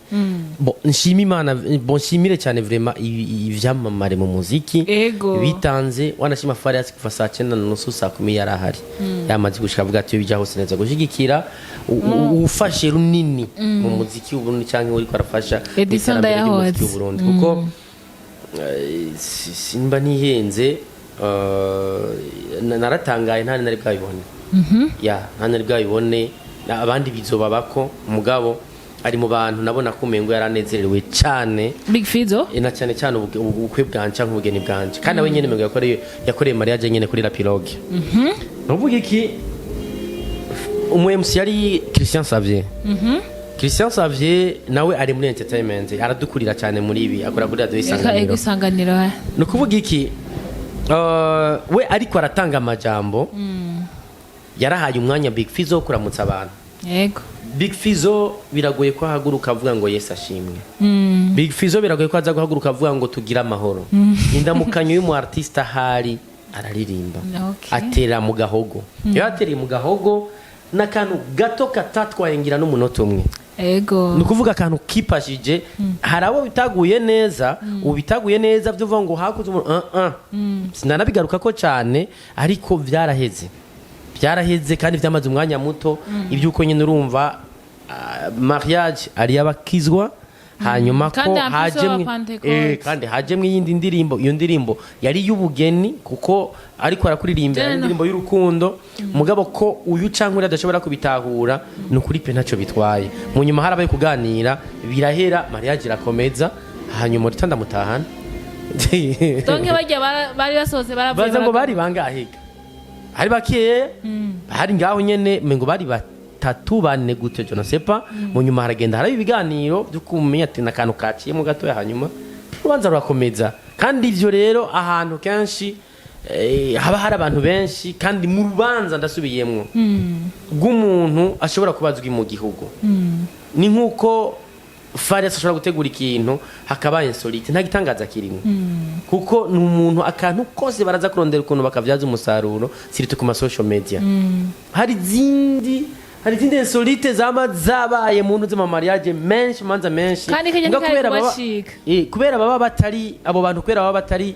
nshima Imana nshimire cyane vraiment ivyamamare mu muziki bitanze wanashima Farias kuva saa 9:30 saa 10 yarahari yamaze gushika avuga ati bija hose neza gushigikira ufashe runini mu muziki w'Uburundi cyangwa uri kwarafasha Edisson yahoze y'Uburundi kuko simba nihenze naratangaye nta nari bwabibone nta nari bwabibone abandi bizoba bako mugabo ari mu bantu nabona ko umengo yaranezerewe cyane Big Fizo na cyane cyane ubukwe bwanje nk'ubugeni bwanje kandi nawe nyene mengo yakoreye mariage nyene kuri la pirogue nuvuga iki MC yari Christian Xavier Christian Xavier nawe ari muri entertainment aradukurira cyane muri ibi akora kuri radio Isanganiro nukuvuga iki we ariko aratanga amajambo yarahaye umwanya Big Fizo kuramutsa abantu yego Big Fizo biragoye ko haguruka avuga ngo Yesu ashimwe Big Fizo biragoye ko aza guhaguruka avuga ngo tugira amahoro indamukanyo y'umu artiste ahari araririmba atera mu gahogo yatereye mu gahogo n'akantu gato katatwaye ngira n'umunota umwe ego nukuvuga akantu kipashije harabo bitaguye neza ubitaguye neza byo ngo hakuze sinanabigaruka ko cyane ariko byaraheze kandi byamaze umwanya muto ibyuko nyine urumva mariage ari yabakizwa hanyuma ko kandi hajemwe yindi ndirimbo iyo ndirimbo yari y'ubugeni kuko ariko arakuririmbira indirimbo y'urukundo mugabo ko uyu cankuri adashobora kubitahura nukuri pe ntacyo bitwaye mu nyuma harabaye kuganira birahera mariage irakomeza hanyuma ritanda mutahana donke bajya bari basoze baravuye baza ngo bari bangahiga hari bakiye hari ngaho nyene mengo bari batatu bane gute je ne sais pas mu nyuma haragenda hari ibiganiro byo kumenya ati nakantu kaciye mu gato hanyuma ubanza rurakomeza kandi ivyo rero ahantu kenshi haba hari abantu benshi kandi mu rubanza ndasubiyemwo bw'umuntu ashobora kubazwa mu gihugu ni nkuko Farias ashobora gutegura ikintu hakaba insolite nta gitangaza kirimo kuko ni umuntu akantu kose baraza kurondera ukuntu bakavyaza umusaruro sirite ku ma social media hari zindi insolite zabaye mu ntu z'ama mariage menshi manza menshi kubera baba batari abo bantu kubera baba batari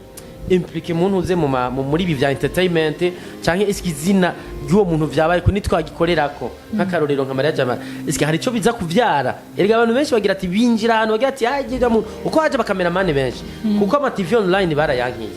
impliqué mu ntuze muri ibi vya entertainment canke izina y'uwo muntu vyabaye ko nitwagikorerako nk'akarorero nka mariage iski hari ico biza kuvyara erega abantu benshi bagira ati binjira hano bagira ati hagira mu uko haje bakameramane benshi kuko ama TV online barayankiye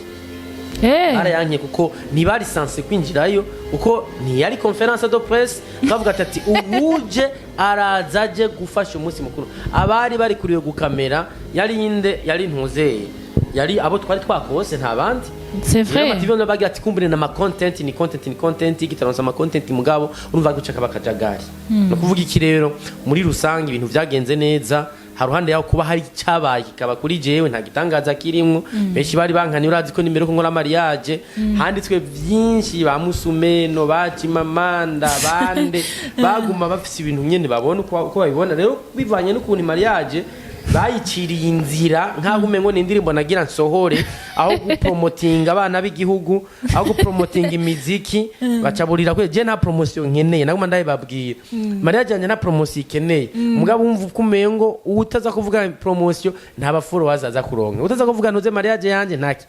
barayankiye kuko ntibari sanse kwinjirayo uko ntiyari conference de presse bavuga ati ubuje arazaje gufasha umunsi mukuru abari bari kuriyo gukamera yari ntuzeye yari abo twari twakose nta bandi c'est vrai amativyo no bagira ati kumbure na content igitaronsa ama content mugabo urumva gucaka bakajagari no kuvuga iki rero muri rusange ibintu vyagenze neza haruhande yaho kuba hari cyabaye kikaba kuri jewe nta gitangaza kirimwo benshi bari bankani urazi ko nimero ko nkora mariage handitswe byinshi ba Musumeno ba Chimamanda bande baguma bafise ibintu nyene babona uko babibona rero bivanye n'ukuntu mariage bayiciriye inzira nkaho umengo n'indirimbo nagira nsohore aho gupromotinga abana b'igihugu aho gupromotinga imiziki bacaburira kwe je nta promotion nkeneye naguma ndabibabwira mariage yanje na promotion ikeneye mugabo umva kumengo utaza kuvuga promotion nta bafuro wazaza kuronka utaza kuvuga noze mariage yanje ntaki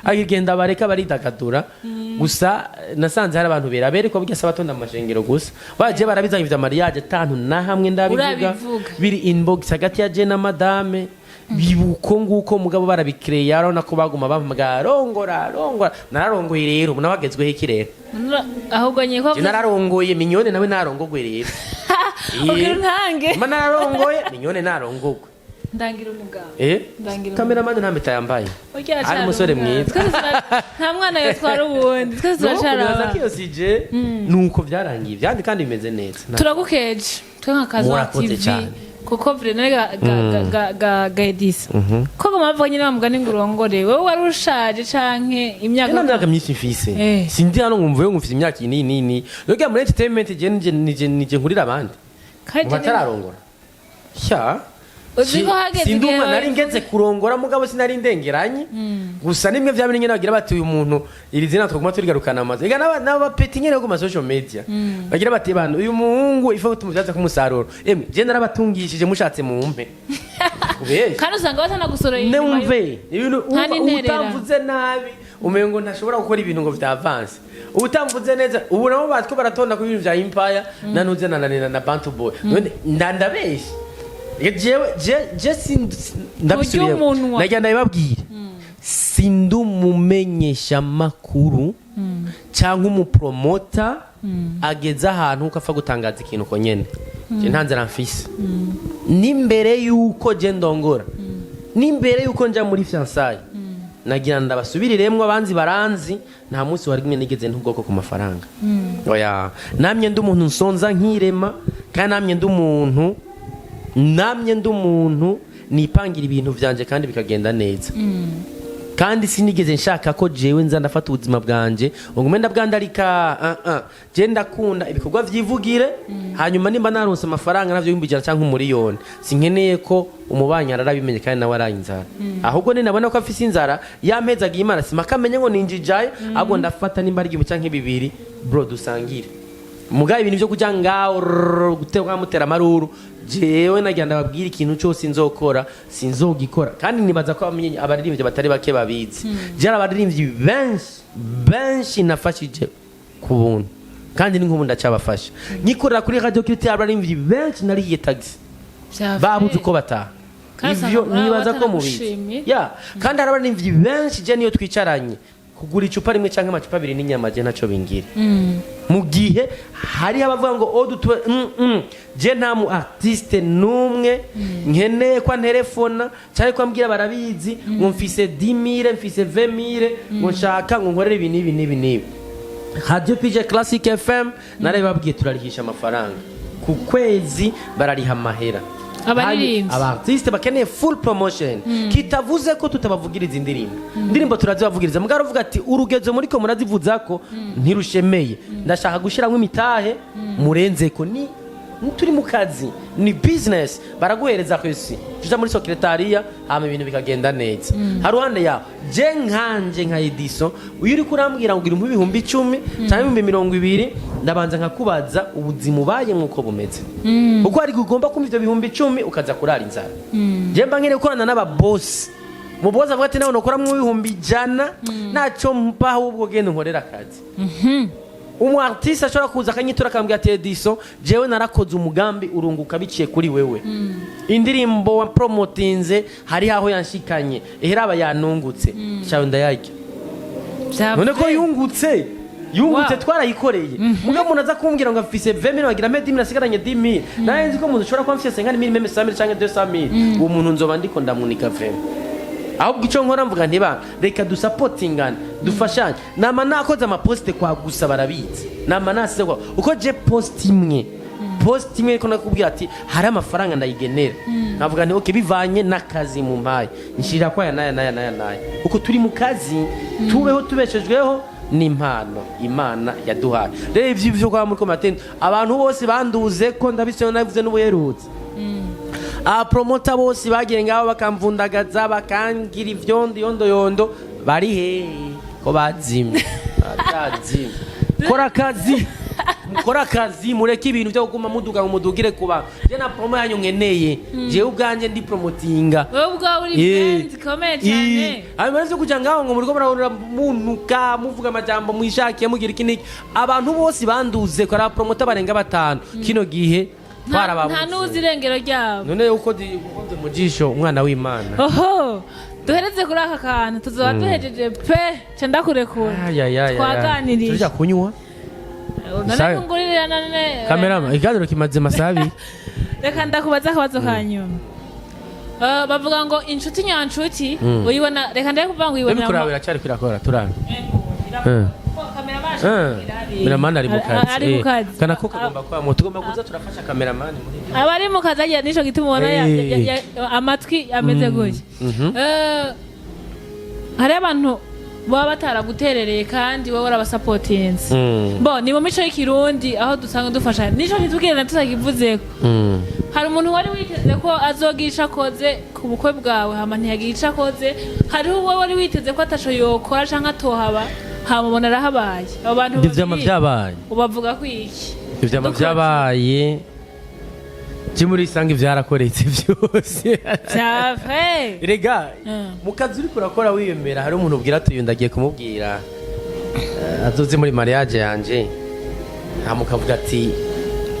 agigenda bareka baridakadura gusa nasanze hari abantu berabere ko bigasa batonda amashengero gusa baje barabizanye vya mariage tantu na hamwe ndabivuga biri inbox hagati ya je na madame bibuko nguko mugabo barabikireye arona ko baguma bavuga rongora nararongoye rero munabagezweho ikirere ahubwo nyiko nararongoye minyone nawe narongogwe rero ntange nararongoye minyone narongogwe ndangira umugabo ndangira cameraman nta mpeta yambaye ari musore mwiza nta mwana yatwara ubundi twese turashara kiyosije nuko byarangiye byandi kandi bimeze neza turagukeje twe nkakaza TV kuko vrene ga Edisson ko gomavanye n'amugani ngurongore wewe warushaje canke imyaka myinshi mfise sindi hano ngumva yo ngufite imyaka nini yoga muri entertainment je nije nkurira abandi kandi batararongora sha uziko hageze sinduma nari ngeze kurongora mugabo sinari ndengeranye gusa nimwe vya bintu nyene bagira bati uyu muntu iri zina twaguma turigarukana amaze ega n'abapeti nyene ku ma social media bagira bati bantu uyu muhungu ifa tumuvyaza ku musaruro emwe je narabatungishije mushatse mumpe kandi usanga batanagusoreye nemve ibintu utamvuze nabi umengo ntashobora gukora ibintu ngo vyavance utamvuze neza ubu nabo batko baratonda ku bintu vya Empire nanuze na Bantu Boy none ndandabeshye je ndabisubiye nagira ndabibabwire sindumumenyesha makuru cyangwa umupromota ageza ahantu ukafa gutangaza ikintu ko nyene je ntanzira mfise nimbere yuko je ndongora nimbere yuko nja muri fiançailles nagira ndabasubiriremwe abanzi baranzi nta munsi wari nigeze ntubwoko ku mafaranga oya namye ndumuntu nsonza nkirema kandi namye ndumuntu nipangira ibintu vyanje kandi bikagenda neza kandi sinigeze nshaka ko jewe nza ndafata ubuzima bwanje ngo menda bwandarika je ndakunda ibikorwa vyivugire hanyuma nimba naronse amafaranga navyo bimbijana cyangwa umuriyoni sinkeneye ko umubanya ararabimenye kandi nawe arayinzara ahubwo ni nabona ko afise inzara yampezaga Imana simakamenya ngo ninjijaye ahubwo ndafata nimba ari 1 canke 2 bro dusangire mugaye ibintu byo kujya ngaho guterwa mutera maruru jewe nagira ndababwira ikintu cyose nzokora sinzogikora kandi nibaza ko abaririmbye batari bake babizi je abaririmbye benshi nafashije ku buntu kandi n'inkubu ndacabafasha nyikorera kuri radio Critique abaririmbye benshi nariye taxi babuze uko bataha ivyo nibaza ko mubizi kandi abaririmbye benshi je niyo twicaranye kugura icupa rimwe canke amacupa abiri n'inyama je naco bingira mu gihe hari abavuga ngo odutwe je nta mu artiste numwe nkeneye kwa telefona cyane ko ambwira barabizi ngo mfise 10000 mfise 20000 ngo nshaka ngo nkorere ibi nibi Radio PJ Classic FM narebabwiye turarihisha amafaranga ku kwezi barariha amahera abartiste bakeneye full promotion kitavuze ko tutabavugiriza indirimbo turazibavugiriza mugaro uvuga ati urugezo muri ko murazivuza ko ntirushemeye ndashaka gushiramo imitahe murenze ko ni turi mu kazi ni business baraguhereza kwese tuja muri secretariat hama ibintu bikagenda neza haruhande ya je nkanje nka Edisson uyuri kurambwira ngo ibihumbi 10 cyangwa 20 ndabanza nkakubaza ubuzima ubaye nkuko bumeze uko ari kugomba kumva ivyo 10 ukaza kurara inzara je mba nkene gukorana n'aba boss mu boss avuga ati nawe nokora mu 100 naco mpa ubwo gende nkorera akazi umu artiste ashobora kuza akanyitura akambwira ati Edisson jewe narakoze umugambi urunguka biciye kuri wewe indirimbo wa promotinze hari aho yanshikanye ehera yanungutse cyawe ndayajya none ko yungutse twarayikoreye muga umuntu aza kumbwira ngo afise 20000 wagira 10000 asigaranye 10000 naye nzi ko umuntu ushobora kuba afise 50000 meme 100000 cyangwa 200000 uwo muntu nzoba ndiko ndamunika vraiment ahubwo icyo nkora mvuga ntiba reka dusapotingane dufashanye nama nakoze amaposte kwa gusa barabizi nama nasize kwa uko je post imwe ko nakubwira ati hari amafaranga ndayigenera navuga nti okay bivanye nakazi mu mpaye nshira kwa naya uko turi mu kazi tubeho tubeshejweho n'impano Imana yaduhaye rero ivyo kwa muri komatende abantu bose banduze ko ndabisyo navuze n'ubuherutse promoter bose bagiye ngaho bakamvundagaza bakangira ivyondo bari he ko bazimye kora kazi mureke ibintu byo kuguma muduga ngo mudugire kuba je na promo yanyu nkeneye je ubwanje ndi promotinga ubwo uri friends comment cyane amaze kujya ngaho ngo muriko barabura munuka muvuga amajambo mwishakiye mugira ikiniki abantu bose banduze ko ara promoter barenga 5 kino gihe nta nuzi irengero ryabo none uko mu jisho umwana w'Imana duhereze kuri aka kantu tuzoba duhejeje pe cyenda kurekura twaganiriye tujya kunywa none ngurira nane kamera igadiro kimaze masabi reka ndakubaza akabazo kanyuma bavuga ngo inshuti nyanshuti uyibona reka ndaye kuvuga ngo uyibona bikurabira cyari kwirakora turana Cameraman ari mukazi kana ko kagomba kwa moto tugomba kuza turafasha cameraman muri abari mukazi agiye nisho gitumubona amatwi ameze gutya hari abantu baba bataraguterereye kandi wowe urabasapotinze bo ni mu mico y'ikirundi aho dusanga dufasha nico ntitubwire tutagivuzeko hari umuntu wari witeze ko azogisha akoze ku bukwe bwawe hama ntiyagisha akoze hariho uwo wari witeze ko ataco yokora canke atohaba hamubona arahabaye abo bantu ivyama vyabaye ubavuga ko iki ivyama vyabaye muri isange vyarakoretse vyose cyave rega mu kazi uri kurakora wiyemera hari umuntu ubwira ati ndagiye kumubwira azoze muri mariage yanje mukavuga ati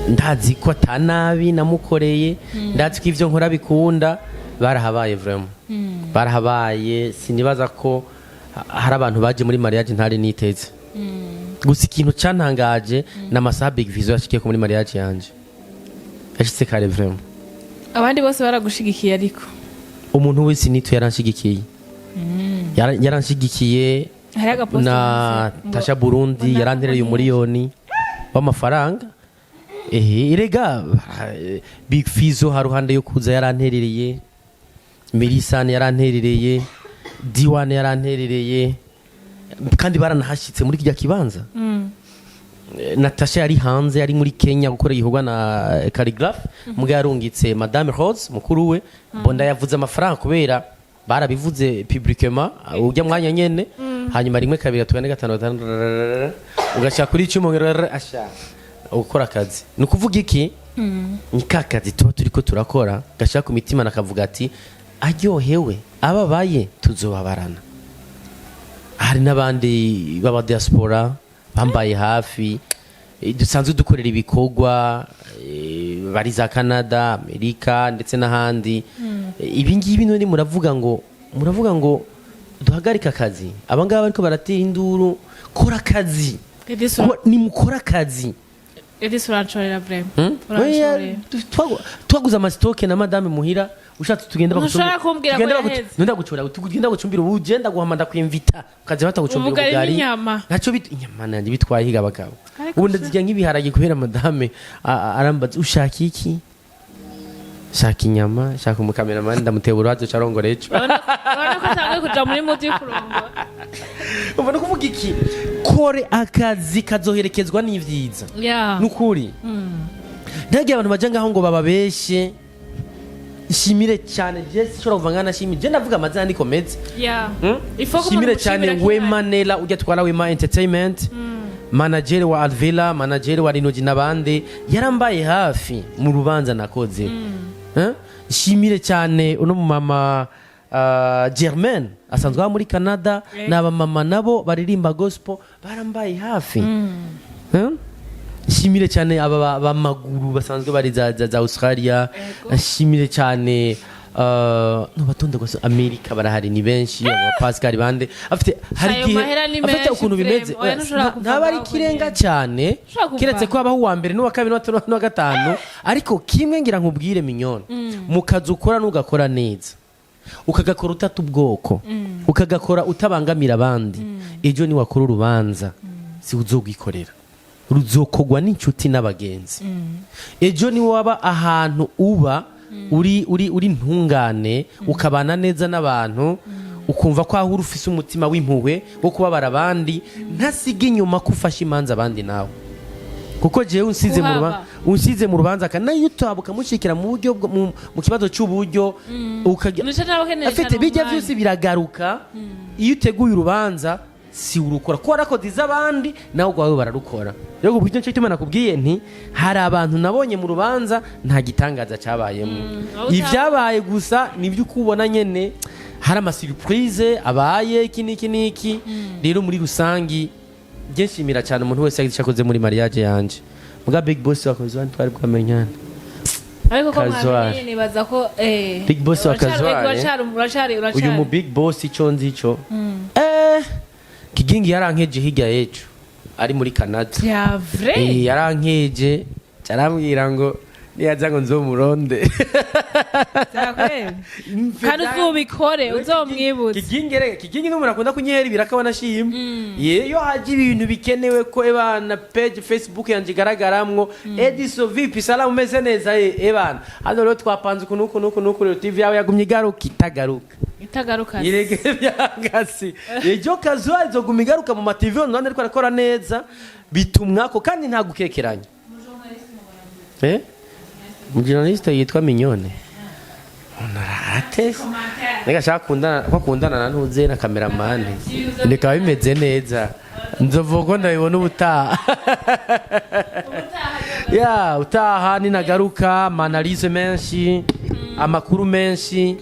ndazi ko atanabi namukoreye ndazi ko ivyo nkora bikunda barahabaye vraiment barahabaye sinibaza ko hari abantu baje muri mariage ntari niteze gusa ikintu cantangaje n'amasaha Big Vision yashikiye ko muri mariage yanje yashitse kare vraiment abandi bose baragushigikiye ariko umuntu wese nito yaranshigikiye yaranshigikiye na Tasha Burundi yarantereye umuriyoni w'amafaranga irega Big Vision haruhande yo kuza yaranterereye Mirisane yaranterereye Diwane yaranterereye kandi baranahashitse muri kijya kibanza Natasha yari hanze yari muri Kenya gukora igikorwa na calligraphe muga yarungitse Madame Rose mukuru we bonda yavuze amafaranga kubera barabivuze publiquement ujya mwanya nyene hanyuma rimwe kabiri tugane gatanu ugasha kuri cyumongera asha ukora akazi nukuvuga iki nikakazi tuba turiko turakora gasha ku mitima nakavuga ati aryohewe ababaye tuzobabarana hari nabandi baba diaspora bambaye hafi dusanzwe dukorera ibikorwa bari za Canada Amerika ndetse n'ahandi ibi ngibi none muravuga ngo duhagarika akazi abangaba ariko baratera induru kora akazi ni mukora akazi Edisson uranshorera vraiment twaguze amasitoke na madame muhira ushatse tugenda tugenda gucumbira ugenda guhamanda kwimvita ukaza batagucumbira ubugari ntaco inyama nanje bitwaye higa abagabo ubu ndazijya nk'ibiharage kubera madame arambaza ushaka iki shaka inyama shaka umukameramani ndamutebura wazo carongore ejo urabona ko atangiye kuja muri mudi y'ukurongora ubona kuvuga iki kore akazi kazoherekezwa n'ivyiza nukuri ntagiye abantu baje ngaho ngo bababeshe shimire cyane Jesse shora uvangana shimire je ndavuga amazina ni komeze shimire cyane Wemanela ujya twara Wema Entertainment manager wa Alvela manager wa Rinoji nabande yarambaye hafi mu rubanza nakoze shimire cyane uno mama Germaine asanzwe muri Canada n'aba mama nabo baririmba gospel barambaye hafi shimire cyane aba bamaguru basanzwe bari za Australia shimire cyane no batonda gusa Amerika barahari ni benshi aba Pascal bande afite hari afite ukuntu bimeze ntabari kirenga cyane kiretse ko abaho wa mbere n'uwa kabiri n'uwa gatanu ariko kimwe ngira nkubwire minyone mukazi ukora n'ugakora neza ukagakora utatu ubwoko ukagakora utabangamira abandi ejo ni wakora urubanza si uzogikorera ruzokogwa n'inshuti n'abagenzi ejo ni waba ahantu uba uri ntungane ukabana neza n'abantu ukumva ko aho ufise umutima w'impuhwe wo kubabara abandi ntasiga inyuma kufasha imanza abandi nawe kuko jewe unsize mu rubanza kana yutabuka mushikira mu buryo mu kibazo cy'uburyo afite bijya byose biragaruka iyo uteguye urubanza si urukora ko warakoze iz'abandi nawe gwawe bararukora rero ku buryo cyo nakubwiye nti hari abantu nabonye mu rubanza nta gitangaza cyabayemo ibyabaye gusa nibyo ukubona nyene hari ama surprise abaye iki niki rero muri rusangi nshimira cyane umuntu wese yakoze muri mariage yanje muga Big Boss wakoze wani twari bwamenyana ariko ko mwamenye nibaza ko Big Boss wakazi uyu mu Big Boss ico nzico Kigingi yarankeje hirya yecu ari muri Canada ya vrai yarankeje carambwira ngo niyaza ngo nzomuronde kandi uzubikore uzomwibuze Kigingi n'umuntu akunda kunyihera birakabona shima yo haje ibintu bikenewe ko ebana page Facebook yanje garagaramwo Edisson VIP salamu meze neza ebana hano rero twapanze ukuntu TV yawe yagumye igaruka itagaruka itagaruka iregere byangasi ejo kazuba izoguma igaruka mu mativi none ariko arakora neza bitumwako kandi nta gukekeranya umujournaliste yitwa Mignone Narate nega shaka kundana na ntuze na cameraman ndeka bimeze neza nzovuga ndabibona ubutaha ya utaha ninagaruka manalize menshi amakuru menshi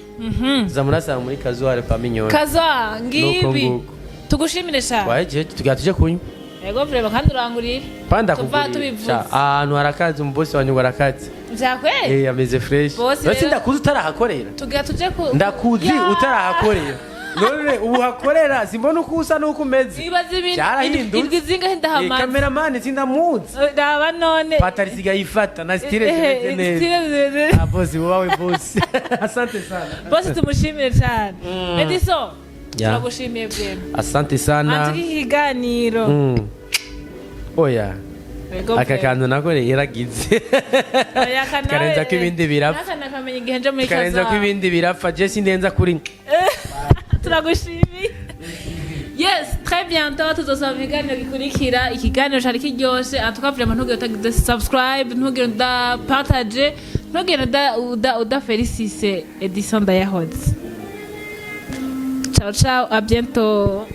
zamurasa muri kazuare pa Mignone kaza ngibi tugushimire cyane waje tugatuje kunywa ego vrema kandi urangurira panda kuvuga ahantu harakaze umubosi wanyu warakaze byakwe ameze fresh basi ndakuzi utarahakorera tugatuje ku ndakuzi utarahakorera none ubu hakorera simbona uko usa nuko umeze ibaze ibintu irwizinga ndahamana cameraman sindamuzi ndaba none patarisiga yifata na style zimeze neza bosi wowe bosi asante sana bosi tumushimire cyane Edisson turagushimiye brema asante sana anzi ikiganiro oya aka kantu nakoreye yaragize karenza ko ibindi birapfa karenza ko ibindi birapfa Jesse ndenza kuri turagushimiye yes très bientôt tuzosaba ibiganiro bikurikira ikiganiro cyari kiryoshe atuka vraiment ntugire utagize subscribe ntugire uda partage ntugire uda féliciter Edisson Dayahoze ciao ciao à bientôt